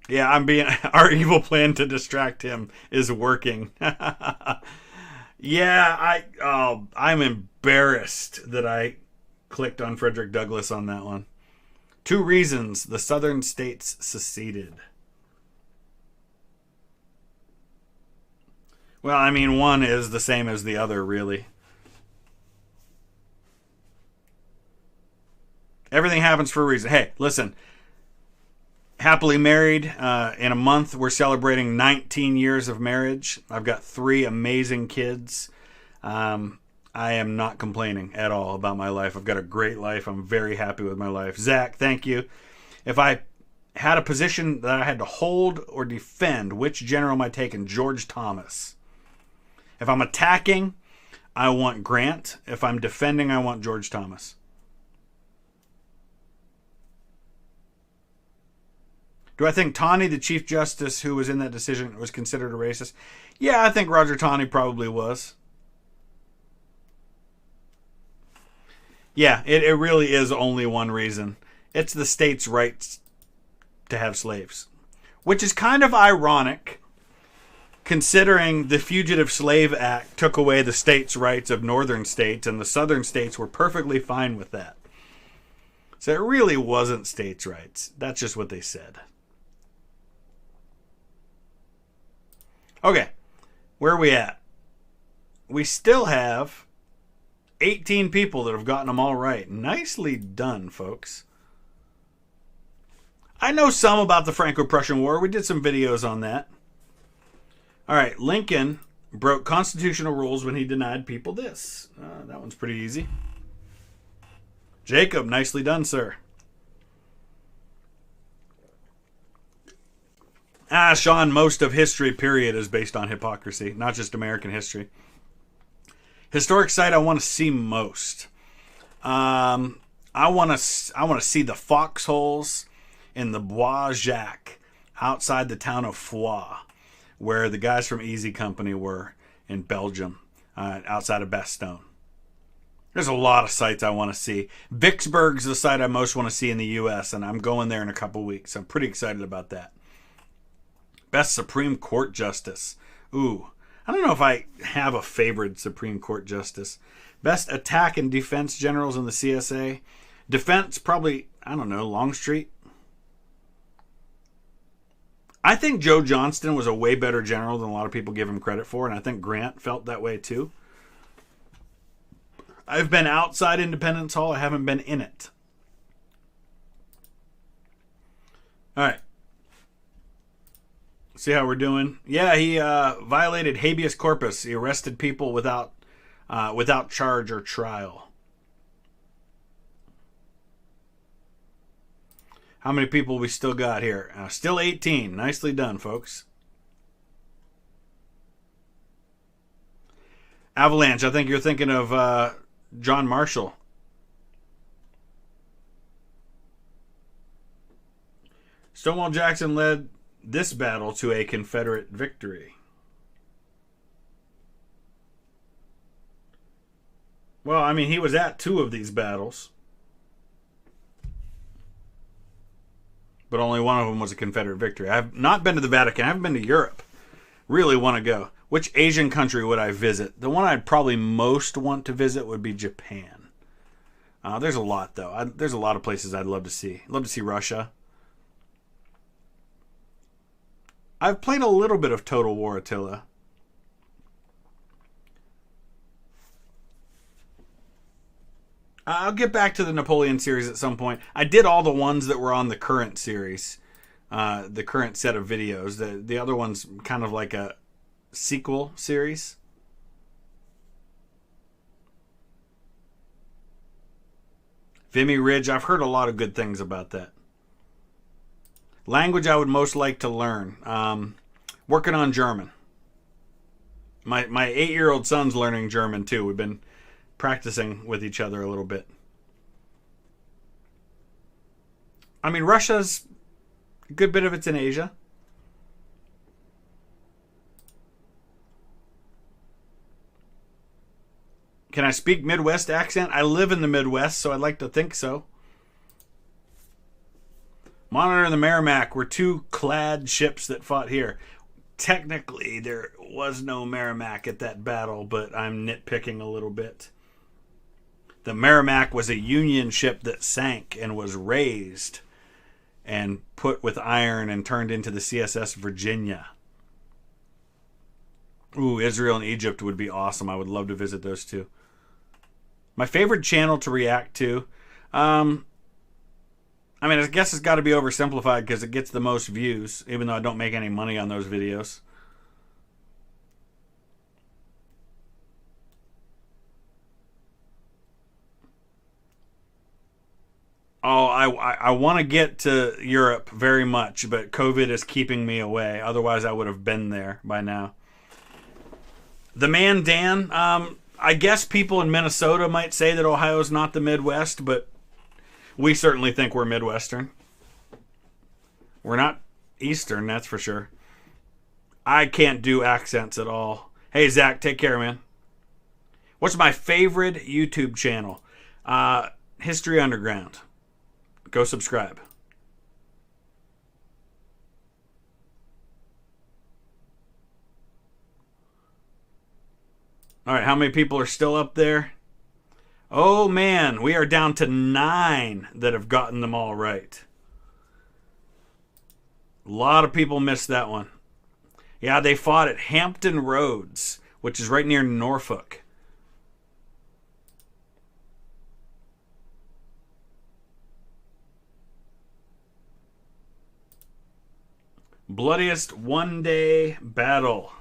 Yeah, our evil plan to distract him is working. Yeah, I'm embarrassed that I clicked on Frederick Douglass on that one. 2 reasons the southern states seceded. Well, I mean, one is the same as the other, really. Everything happens for a reason. Hey, listen. Happily married. In a month, we're celebrating 19 years of marriage. I've got 3 amazing kids. I am not complaining at all about my life. I've got a great life. I'm very happy with my life. Zach, thank you. If I had a position that I had to hold or defend, which general am I taking? George Thomas. If I'm attacking, I want Grant. If I'm defending, I want George Thomas. Do I think Taney, the Chief Justice who was in that decision, was considered a racist? Yeah, I think Roger Taney probably was. Yeah, it really is only one reason. It's the state's rights to have slaves. Which is kind of ironic, considering the Fugitive Slave Act took away the states' rights of northern states, and the southern states were perfectly fine with that. So it really wasn't states' rights. That's just what they said. Okay, where are we at? We still have 18 people that have gotten them all right. Nicely done, folks. I know some about the Franco-Prussian War. We did some videos on that. All right, Lincoln broke constitutional rules when he denied people this. That one's pretty easy. Jacob, nicely done, sir. Sean, most of history, period, is based on hypocrisy, not just American history. Historic site I want to see most. I want to see the foxholes in the Bois Jacques outside the town of Foix, where the guys from Easy Company were in Belgium, outside of Bastogne. There's a lot of sites I want to see. Vicksburg's the site I most want to see in the U.S., and I'm going there in a couple weeks. I'm pretty excited about that. Best Supreme Court Justice. Ooh, I don't know if I have a favorite Supreme Court Justice. Best Attack and Defense Generals in the CSA. Defense, probably, I don't know, Longstreet. I think Joe Johnston was a way better general than a lot of people give him credit for, and I think Grant felt that way too. I've been outside Independence Hall. I haven't been in it. All right. See how we're doing? Yeah, he violated habeas corpus. He arrested people without charge or trial. How many people we still got here? Still 18. Nicely done, folks. Avalanche, I think you're thinking of John Marshall. Stonewall Jackson led this battle to a Confederate victory. Well, I mean, he was at 2 of these battles. But only one of them was a Confederate victory. I've not been to the Vatican. I haven't been to Europe. Really want to go. Which Asian country would I visit? The one I'd probably most want to visit would be Japan. There's a lot, though. There's a lot of places I'd love to see. I'd love to see Russia. I've played a little bit of Total War Attila. I'll get back to the Napoleon series at some point. I did all the ones that were on the current series, the current set of videos. The other one's kind of like a sequel series. Vimy Ridge, I've heard a lot of good things about that. Language I would most like to learn. Working on German. My 8-year-old son's learning German too. We've been practicing with each other a little bit. I mean, Russia's a good bit of it's in Asia. Can I speak Midwest accent? I live in the Midwest, so I'd like to think so. Monitor and the Merrimack were 2 clad ships that fought here. Technically, there was no Merrimack at that battle, but I'm nitpicking a little bit. The Merrimack was a Union ship that sank and was raised and put with iron and turned into the CSS Virginia. Ooh, Israel and Egypt would be awesome. I would love to visit those two. My favorite channel to react to, I mean, I guess it's got to be oversimplified because it gets the most views, even though I don't make any money on those videos. Oh, I want to get to Europe very much, but COVID is keeping me away. Otherwise, I would have been there by now. The man Dan, I guess people in Minnesota might say that Ohio's not the Midwest, but we certainly think we're Midwestern. We're not Eastern, that's for sure. I can't do accents at all. Hey, Zach, take care, man. What's my favorite YouTube channel? History Underground. Go subscribe. All right, how many people are still up there? Oh, man, we are down to 9 that have gotten them all right. A lot of people missed that one. Yeah, they fought at Hampton Roads, which is right near Norfolk. Bloodiest one-day battle.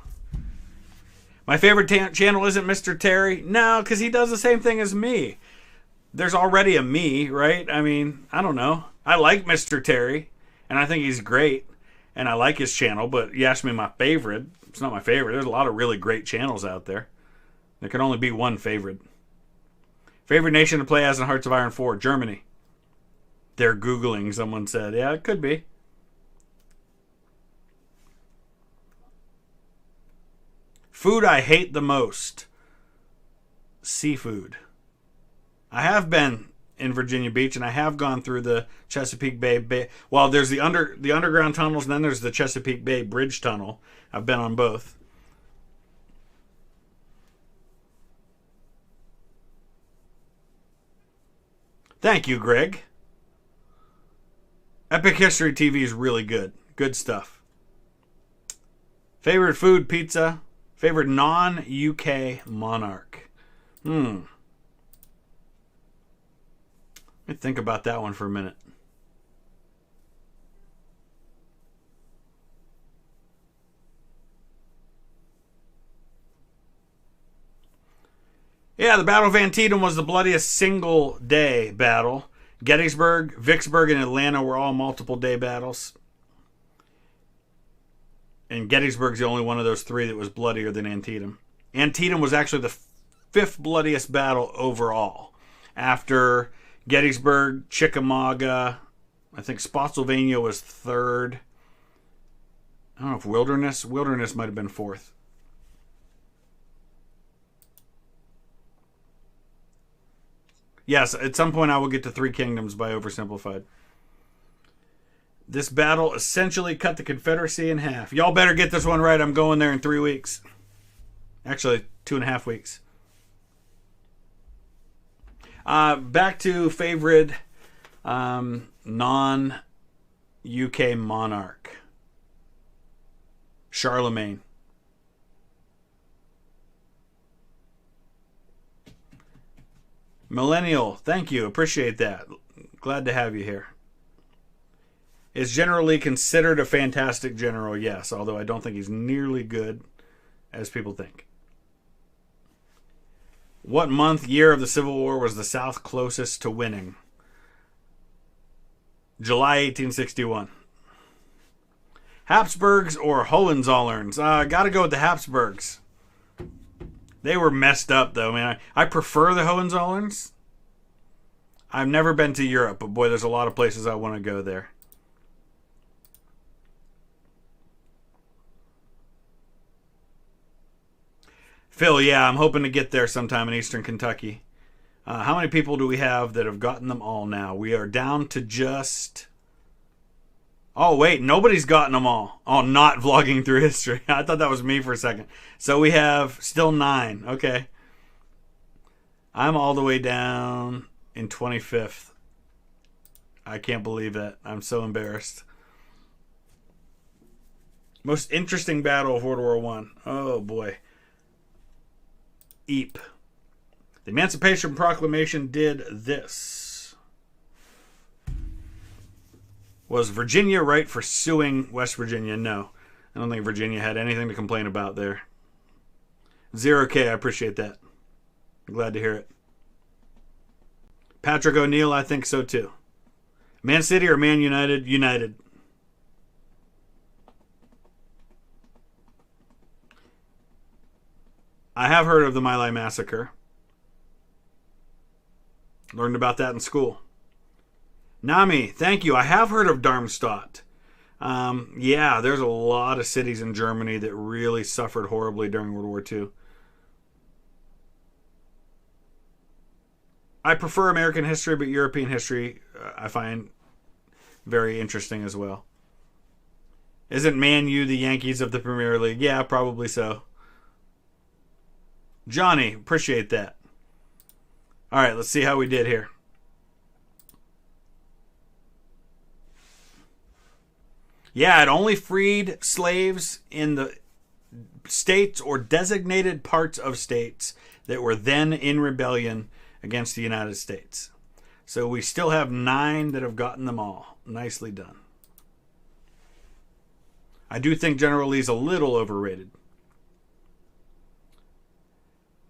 My favorite channel isn't Mr. Terry. No, because he does the same thing as me. There's already a me, right? I mean, I don't know. I like Mr. Terry, and I think he's great, and I like his channel, but you asked me my favorite. It's not my favorite. There's a lot of really great channels out there. There can only be one favorite. Favorite nation to play as in Hearts of Iron 4? Germany. They're Googling, someone said. Yeah, it could be. Food I hate the most. Seafood. I have been in Virginia Beach, and I have gone through the Chesapeake Bay. Well, there's the underground tunnels, and then there's the Chesapeake Bay Bridge Tunnel. I've been on both. Thank you, Greg. Epic History TV is really good. Good stuff. Favorite food, pizza. Favorite non-UK monarch. Let me think about that one for a minute. Yeah, the Battle of Antietam was the bloodiest single-day battle. Gettysburg, Vicksburg, and Atlanta were all multiple-day battles. And Gettysburg's the only one of those three that was bloodier than Antietam. Antietam was actually the fifth bloodiest battle overall. After Gettysburg, Chickamauga, I think Spotsylvania was third. I don't know if Wilderness might have been fourth. Yes, at some point I will get to Three Kingdoms by Oversimplified. This battle essentially cut the Confederacy in half. Y'all better get this one right. I'm going there in 3 weeks. Actually, 2.5 weeks. Back to favorite non-UK monarch. Charlemagne. Millennial, thank you. Appreciate that. Glad to have you here. Is generally considered a fantastic general, yes, although I don't think he's nearly good as people think. What month, year of the Civil War was the South closest to winning? July 1861. Habsburgs or Hohenzollerns? Gotta go with the Habsburgs. They were messed up, though, man. I prefer the Hohenzollerns. I've never been to Europe, but boy, there's a lot of places I want to go there. Phil, yeah, I'm hoping to get there sometime in Eastern Kentucky. How many people do we have that have gotten them all now? We are down to just... Oh, wait, nobody's gotten them all. Oh, not vlogging through history. I thought that was me for a second. So we have still 9. Okay. I'm all the way down in 25th. I can't believe that. I'm so embarrassed. Most interesting battle of World War I. Oh, boy. Ypres. The Emancipation Proclamation did this. Was Virginia right for suing West Virginia? No. I don't think Virginia had anything to complain about there. 0K, I appreciate that. I'm glad to hear it. Patrick O'Neill, I think so too. Man City or Man United? United. I have heard of the My Lai Massacre. Learned about that in school. Nami, thank you. I have heard of Darmstadt. Yeah, there's a lot of cities in Germany that really suffered horribly during World War II. I prefer American history, but European history I find very interesting as well. Isn't Man U the Yankees of the Premier League? Yeah, probably so. Johnny, appreciate that. All right, let's see how we did here. Yeah, it only freed slaves in the states or designated parts of states that were then in rebellion against the United States. So we still have 9 that have gotten them all. Nicely done. I do think General Lee's a little overrated.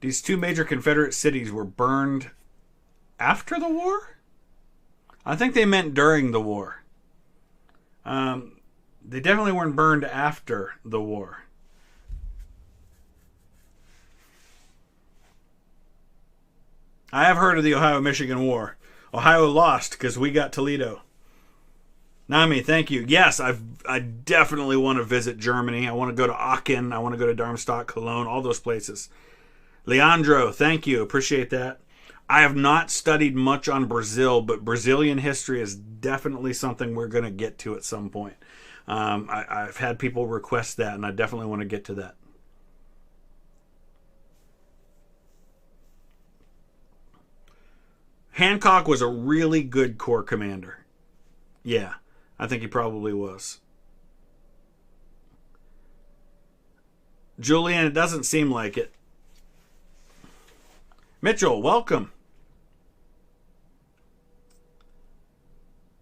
These 2 major Confederate cities were burned after the war? I think they meant during the war. They definitely weren't burned after the war. I have heard of the Ohio-Michigan War. Ohio lost because we got Toledo. Nami, thank you. Yes, I definitely want to visit Germany. I want to go to Aachen. I want to go to Darmstadt, Cologne, all those places. Leandro, thank you. Appreciate that. I have not studied much on Brazil, but Brazilian history is definitely something we're going to get to at some point. I've had people request that, and I definitely want to get to that. Hancock was a really good Corps commander. Yeah, I think he probably was. Julian, it doesn't seem like it. Mitchell, welcome.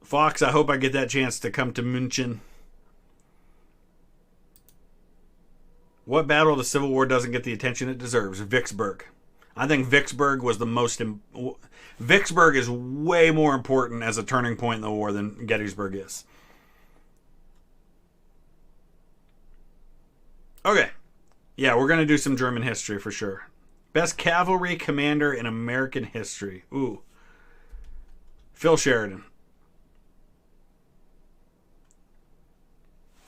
Fox, I hope I get that chance to come to München. What battle of the Civil War doesn't get the attention it deserves? Vicksburg. I think Vicksburg was the most... Vicksburg is way more important as a turning point in the war than Gettysburg is. Okay. Yeah, we're going to do some German history for sure. Best cavalry commander in American history. Ooh. Phil Sheridan.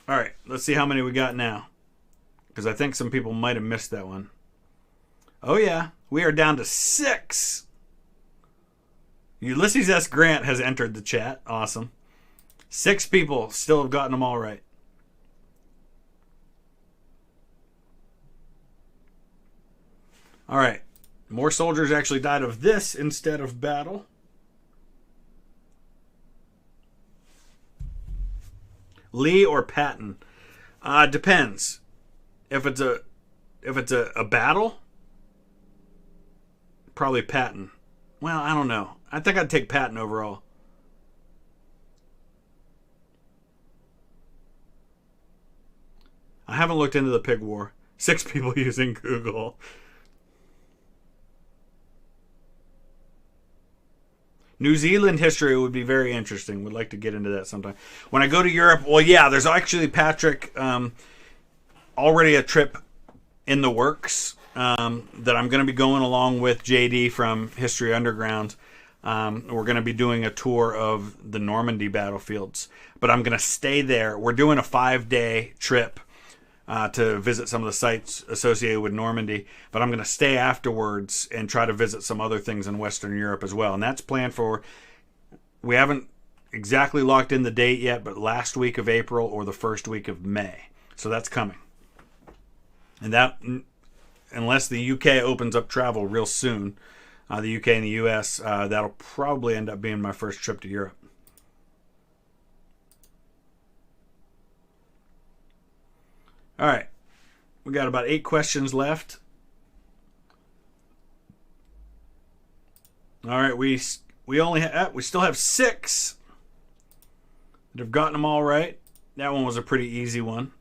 All right, let's see how many we got now. Because I think some people might have missed that one. Oh, yeah. We are down to 6. Ulysses S. Grant has entered the chat. Awesome. 6 people still have gotten them all right. All right. More soldiers actually died of this instead of battle. Lee or Patton? Depends. If it's a battle, probably Patton. Well, I don't know. I think I'd take Patton overall. I haven't looked into the pig war. 6 people using Google. New Zealand history would be very interesting. Would like to get into that sometime. When I go to Europe, well, yeah, there's actually, Patrick, already a trip in the works that I'm going to be going along with JD from History Underground. We're going to be doing a tour of the Normandy battlefields. But I'm going to stay there. We're doing a 5-day trip to visit some of the sites associated with Normandy, but I'm going to stay afterwards and try to visit some other things in Western Europe as well. And that's planned for, we haven't exactly locked in the date yet, but last week of April or the first week of May. So that's coming. And that, unless the UK opens up travel real soon, the UK and the US, that'll probably end up being my first trip to Europe. All right, we got about 8 questions left. All right, we still have 6 that have gotten them all right. That one was a pretty easy one.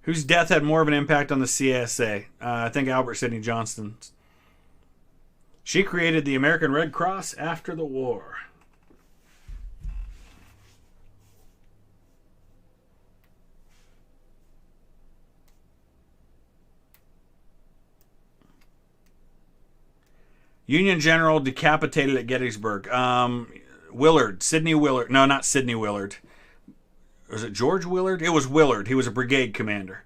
Whose death had more of an impact on the CSA? I think Albert Sidney Johnston's. She created the American Red Cross after the war. Union General decapitated at Gettysburg. Willard. Sidney Willard. No, not Sidney Willard. Was it George Willard? It was Willard. He was a brigade commander.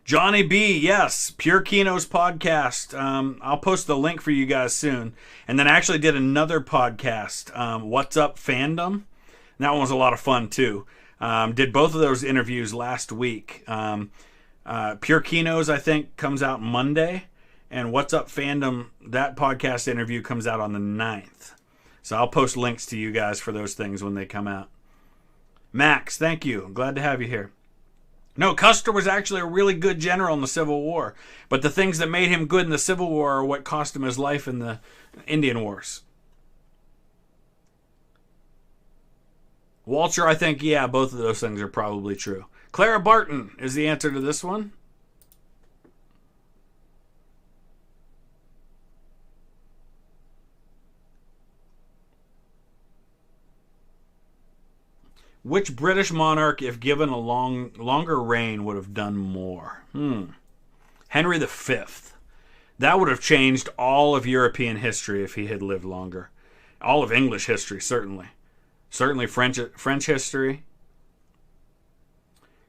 Johnny B, yes. Pure Kino's podcast. I'll post the link for you guys soon. And then I actually did another podcast, What's Up Fandom. And that one was a lot of fun, too. Did both of those interviews last week. Pure Kino's, I think, comes out Monday. And What's Up Fandom, that podcast interview comes out on the 9th. So I'll post links to you guys for those things when they come out. Max, thank you. I'm glad to have you here. No, Custer was actually a really good general in the Civil War. But the things that made him good in the Civil War are what cost him his life in the Indian Wars. Walter, I think, yeah, both of those things are probably true. Clara Barton is the answer to this one. Which British monarch, if given a longer reign, would have done more? Henry V. That would have changed all of European history if he had lived longer. All of English history, certainly. Certainly French history.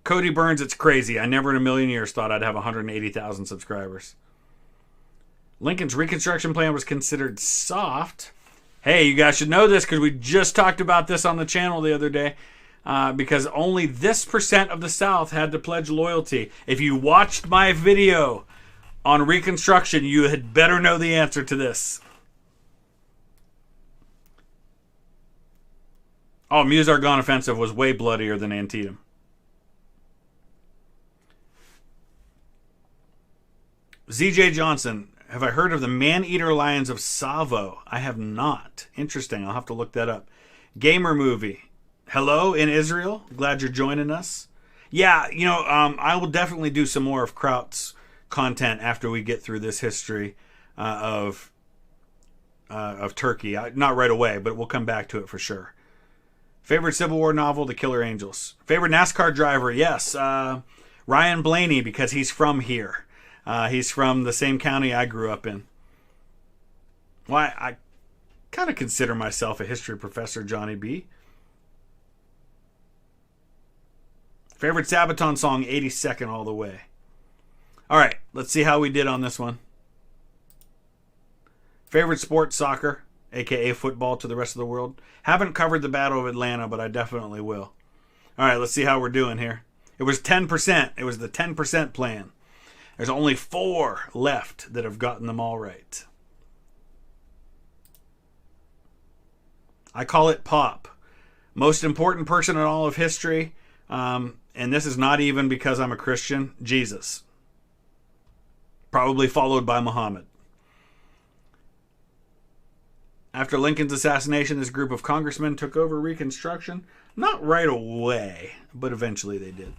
Cody Burns, it's crazy. I never in a million years thought I'd have 180,000 subscribers. Lincoln's Reconstruction plan was considered soft. Hey, you guys should know this because we just talked about this on the channel the other day. Because only this percent of the South had to pledge loyalty. If you watched my video on Reconstruction, you had better know the answer to this. Oh, Meuse-Argonne offensive was way bloodier than Antietam. ZJ Johnson, have I heard of the man-eater lions of Savo? I have not. Interesting. I'll have to look that up. Gamer movie. Hello in Israel. Glad you're joining us. Yeah, you know, I will definitely do some more of Kraut's content after we get through this history of Turkey. Not right away, but we'll come back to it for sure. Favorite Civil War novel, The Killer Angels. Favorite NASCAR driver, yes, Ryan Blaney, because he's from here. He's from the same county I grew up in. Well, I kind of consider myself a history professor, Johnny B. Favorite Sabaton song, 82nd All the Way. All right, let's see how we did on this one. Favorite sport, soccer, a.k.a. football to the rest of the world. Haven't covered the Battle of Atlanta, but I definitely will. All right, let's see how we're doing here. It was 10%. It was the 10% plan. There's only 4 left that have gotten them all right. I call it Pop. Most important person in all of history, and this is not even because I'm a Christian, Jesus. Probably followed by Muhammad. After Lincoln's assassination, this group of congressmen took over Reconstruction. Not right away, but eventually they did.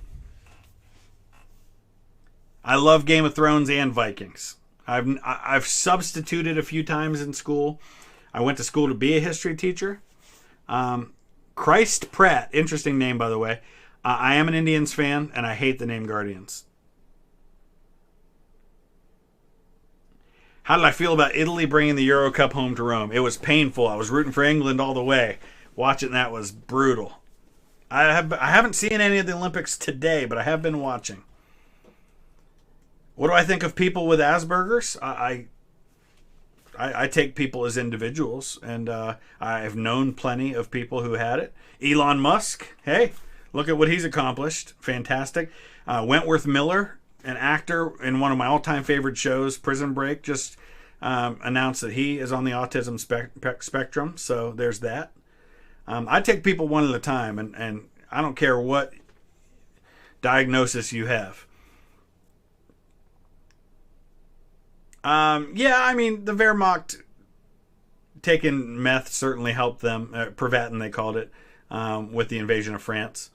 I love Game of Thrones and Vikings. I've substituted a few times in school. I went to school to be a history teacher. Christ Pratt, interesting name by the way. I am an Indians fan, and I hate the name Guardians. How did I feel about Italy bringing the Euro Cup home to Rome? It was painful. I was rooting for England all the way. Watching that was brutal. I haven't seen any of the Olympics today, but I have been watching. What do I think of people with Asperger's? I take people as individuals, and I've known plenty of people who had it. Elon Musk, hey, look at what he's accomplished. Fantastic. Wentworth Miller, an actor in one of my all-time favorite shows, Prison Break, just announced that he is on the autism spectrum, so there's that. I take people one at a time, and I don't care what diagnosis you have. Yeah, I mean, the Wehrmacht taking meth certainly helped them. Privatin, they called it, with the invasion of France.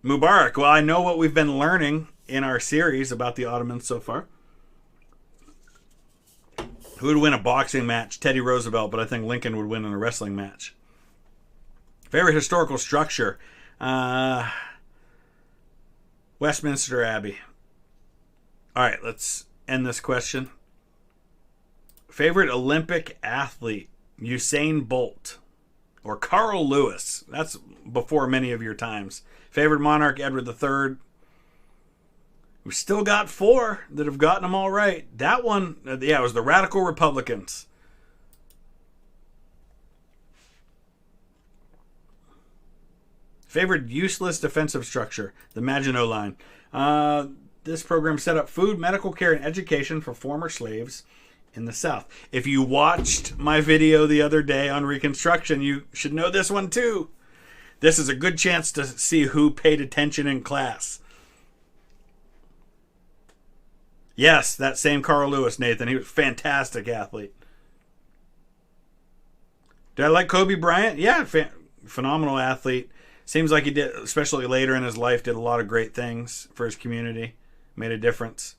Mubarak. Well, I know what we've been learning in our series about the Ottomans so far. Who would win a boxing match? Teddy Roosevelt, but I think Lincoln would win in a wrestling match. Favorite historical structure? Westminster Abbey. All right, let's end this question. Favorite Olympic athlete? Usain Bolt or Carl Lewis. That's before many of your times. Favorite monarch? Edward III. We've still got 4 that have gotten them all right. That one, yeah, it was the Radical Republicans. Favorite useless defensive structure? The Maginot Line. This program set up food, medical care, and education for former slaves in the South. If you watched my video the other day on Reconstruction, you should know this one too. This is a good chance to see who paid attention in class. Yes, that same Carl Lewis, Nathan. He was a fantastic athlete. Did I like Kobe Bryant? Yeah, phenomenal athlete. Seems like he did, especially later in his life, did a lot of great things for his community. Made a difference.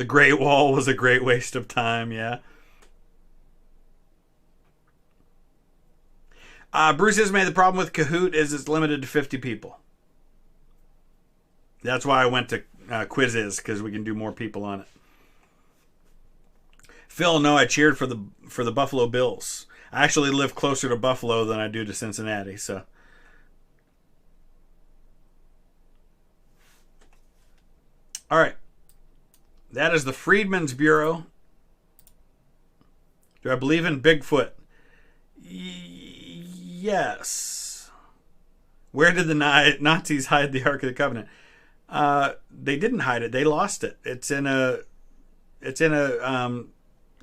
The Great Wall was a great waste of time, yeah. Bruce Ismay, the problem with Kahoot is it's limited to 50 people. That's why I went to Quizzes, because we can do more people on it. Phil, no, I cheered for the Buffalo Bills. I actually live closer to Buffalo than I do to Cincinnati, so. All right. That is the Freedmen's Bureau. Do I believe in Bigfoot? Yes. Where did the Nazis hide the Ark of the Covenant? They didn't hide it. They lost it. It's in a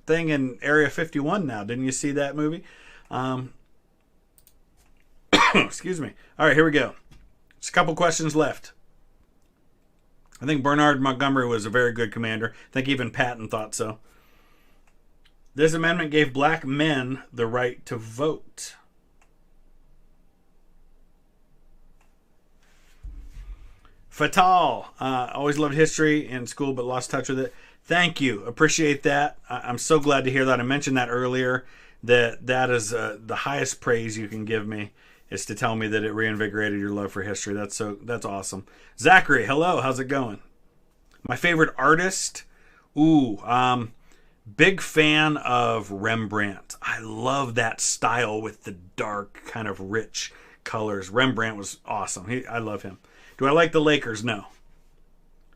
thing in Area 51 now. Didn't you see that movie? Excuse me. All right, here we go. Just a couple questions left. I think Bernard Montgomery was a very good commander. I think even Patton thought so. This amendment gave black men the right to vote. Fatal. Always loved history in school, but lost touch with it. Thank you. Appreciate that. I'm so glad to hear that. I mentioned that earlier. That is the highest praise you can give me, is to tell me that it reinvigorated your love for history. That's awesome. Zachary, hello. How's it going? My favorite artist? Big fan of Rembrandt. I love that style with the dark, kind of rich colors. Rembrandt was awesome. I love him. Do I like the Lakers? No.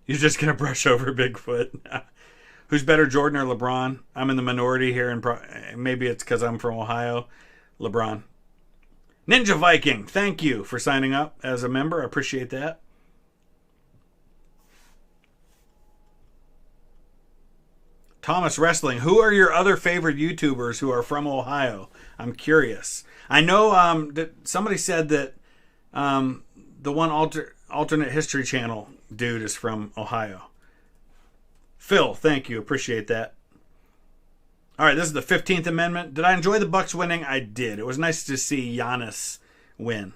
You're just going to brush over Bigfoot. Who's better, Jordan or LeBron? I'm in the minority here, and maybe it's because I'm from Ohio. LeBron. Ninja Viking, thank you for signing up as a member. I appreciate that. Thomas Wrestling, who are your other favorite YouTubers who are from Ohio? I'm curious. I know that somebody said that the one alternate history channel dude is from Ohio. Phil, thank you. Appreciate that. All right, this is the 15th Amendment. Did I enjoy the Bucks winning? I did. It was nice to see Giannis win.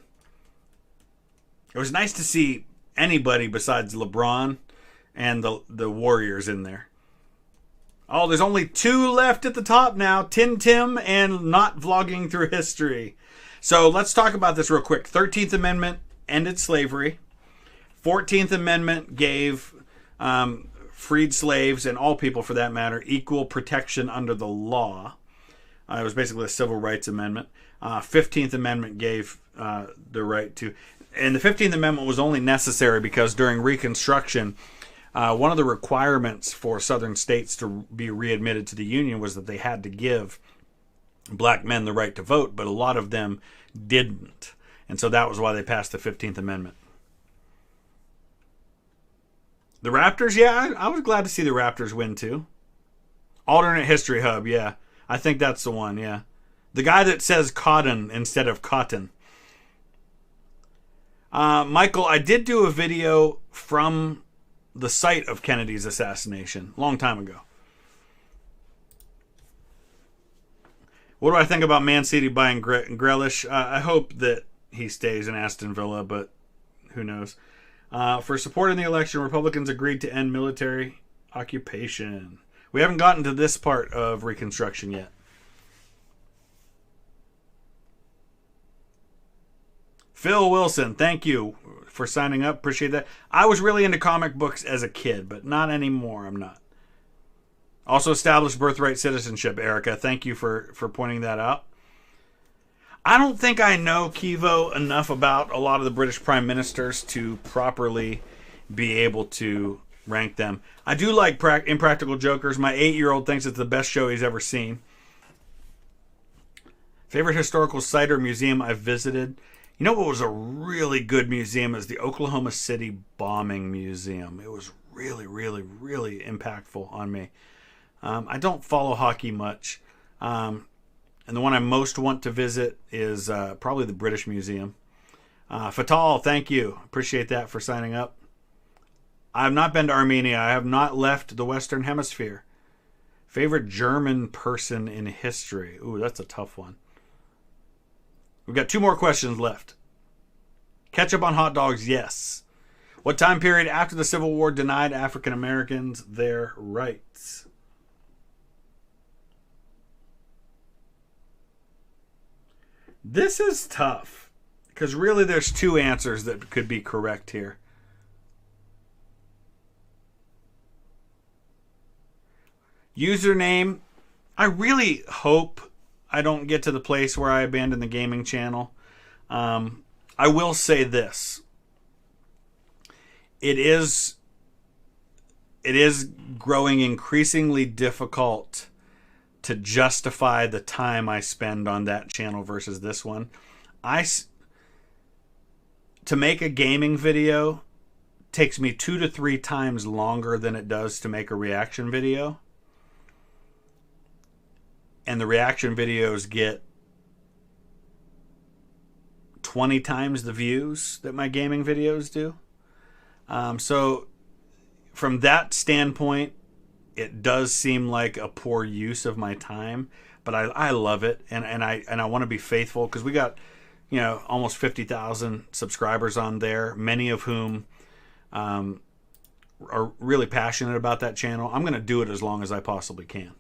It was nice to see anybody besides LeBron and the Warriors in there. Oh, there's only 2 left at the top now. Tin Tim and Not Vlogging Through History. So let's talk about this real quick. 13th Amendment ended slavery. 14th Amendment gave freed slaves, and all people for that matter, equal protection under the law. It was basically a civil rights amendment. 15th Amendment gave the right to... And the 15th Amendment was only necessary because during Reconstruction, one of the requirements for southern states to be readmitted to the Union was that they had to give black men the right to vote, but a lot of them didn't. And so that was why they passed the 15th Amendment. The Raptors, yeah, I was glad to see the Raptors win too. Alternate History Hub, yeah. I think that's the one, yeah. The guy that says cotton instead of cotton. Michael, I did do a video from the site of Kennedy's assassination a long time ago. What do I think about Man City buying Grealish? I hope that he stays in Aston Villa, but who knows. For supporting the election, Republicans agreed to end military occupation. We haven't gotten to this part of Reconstruction yet. Phil Wilson, thank you for signing up. Appreciate that. I was really into comic books as a kid, but not anymore. I'm not. Also established birthright citizenship, Erica. Thank you for pointing that out. I don't think I know, Kivo, enough about a lot of the British prime ministers to properly be able to rank them. I do like Impractical Jokers. My 8-year-old thinks it's the best show he's ever seen. Favorite historical site or museum I've visited? You know what was a really good museum is the Oklahoma City Bombing Museum. It was really, really, really impactful on me. I don't follow hockey much. And the one I most want to visit is probably the British Museum. Fatal, thank you. Appreciate that for signing up. I have not been to Armenia. I have not left the Western Hemisphere. Favorite German person in history? Ooh, that's a tough one. We've got 2 more questions left. Ketchup on hot dogs, yes. What time period after the Civil War denied African Americans their rights? This is tough, because really there's two answers that could be correct here. Username, I really hope I don't get to the place where I abandon the gaming channel. I will say this. It is growing increasingly difficult to justify the time I spend on that channel versus this one. To make a gaming video takes me 2 to 3 times longer than it does to make a reaction video. And the reaction videos get 20 times the views that my gaming videos do. So from that standpoint, it does seem like a poor use of my time, but I love it, and I want to be faithful, because we got, you know, almost 50,000 subscribers on there, many of whom are really passionate about that channel. I'm going to do it as long as I possibly can.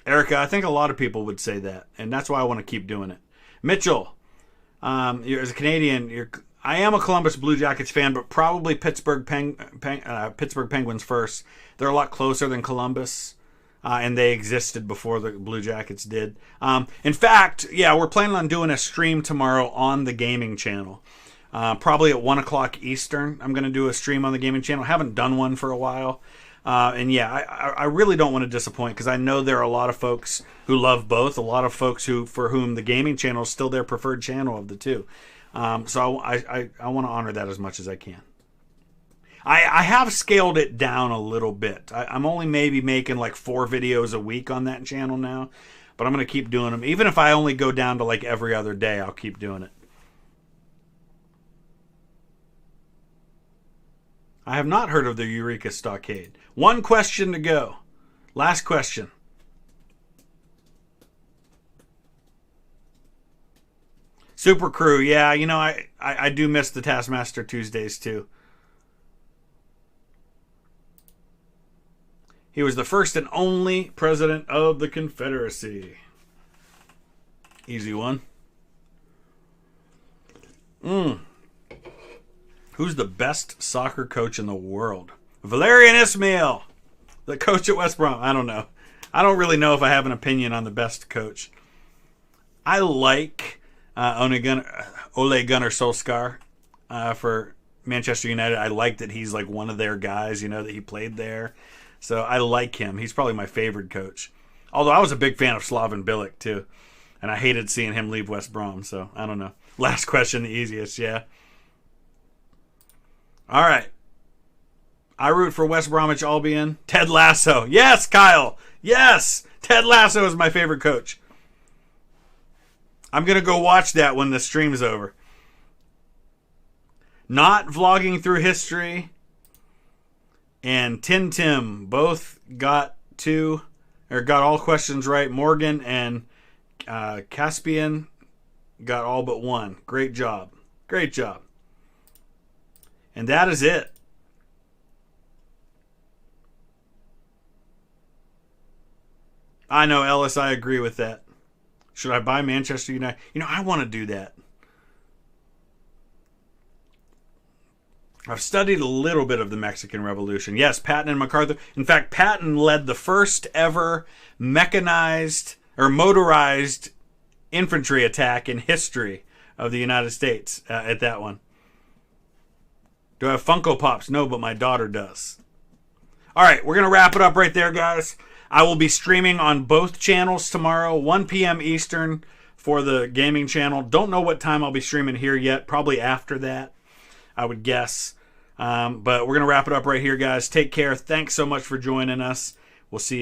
Erica, I think a lot of people would say that, and that's why I want to keep doing it. Mitchell, as a Canadian, I am a Columbus Blue Jackets fan, but probably Pittsburgh Penguins first. They're a lot closer than Columbus, and they existed before the Blue Jackets did. In fact, yeah, we're planning on doing a stream tomorrow on the gaming channel. Probably at 1 o'clock Eastern, I'm going to do a stream on the gaming channel. Haven't done one for a while. And yeah, I really don't want to disappoint, because I know there are a lot of folks who love both. A lot of folks for whom the gaming channel is still their preferred channel of the two. So I want to honor that as much as I can. I have scaled it down a little bit. I'm only maybe making like 4 videos a week on that channel now, but I'm going to keep doing them. Even if I only go down to like every other day, I'll keep doing it. I have not heard of the Eureka Stockade. 1 question to go. Last question. Super Crew. Yeah, you know, I do miss the Taskmaster Tuesdays too. He was the first and only president of the Confederacy. Easy one. Who's the best soccer coach in the world? Valerian Ismail, the coach at West Brom. I don't know. I don't really know if I have an opinion on the best coach. I like Ole Gunnar Solskjaer for Manchester United. I like that he's like one of their guys, you know, that he played there. So I like him. He's probably my favorite coach. Although I was a big fan of Slaven Bilic too. And I hated seeing him leave West Brom. So I don't know. Last question, the easiest, yeah. All right. I root for West Bromwich Albion. Ted Lasso. Yes, Kyle. Yes. Ted Lasso is my favorite coach. I'm going to go watch that when the stream's over. Not Vlogging Through History and Tin Tim both got all questions right. Morgan and Caspian got all but one. Great job. Great job. And that is it. I know, Ellis, I agree with that. Should I buy Manchester United? You know, I want to do that. I've studied a little bit of the Mexican Revolution. Yes, Patton and MacArthur. In fact, Patton led the first ever mechanized or motorized infantry attack in history of the United States at that one. Do I have Funko Pops? No, but my daughter does. All right, we're going to wrap it up right there, guys. I will be streaming on both channels tomorrow, 1 p.m. Eastern for the gaming channel. Don't know what time I'll be streaming here yet. Probably after that, I would guess. But we're going to wrap it up right here, guys. Take care. Thanks so much for joining us. We'll see you.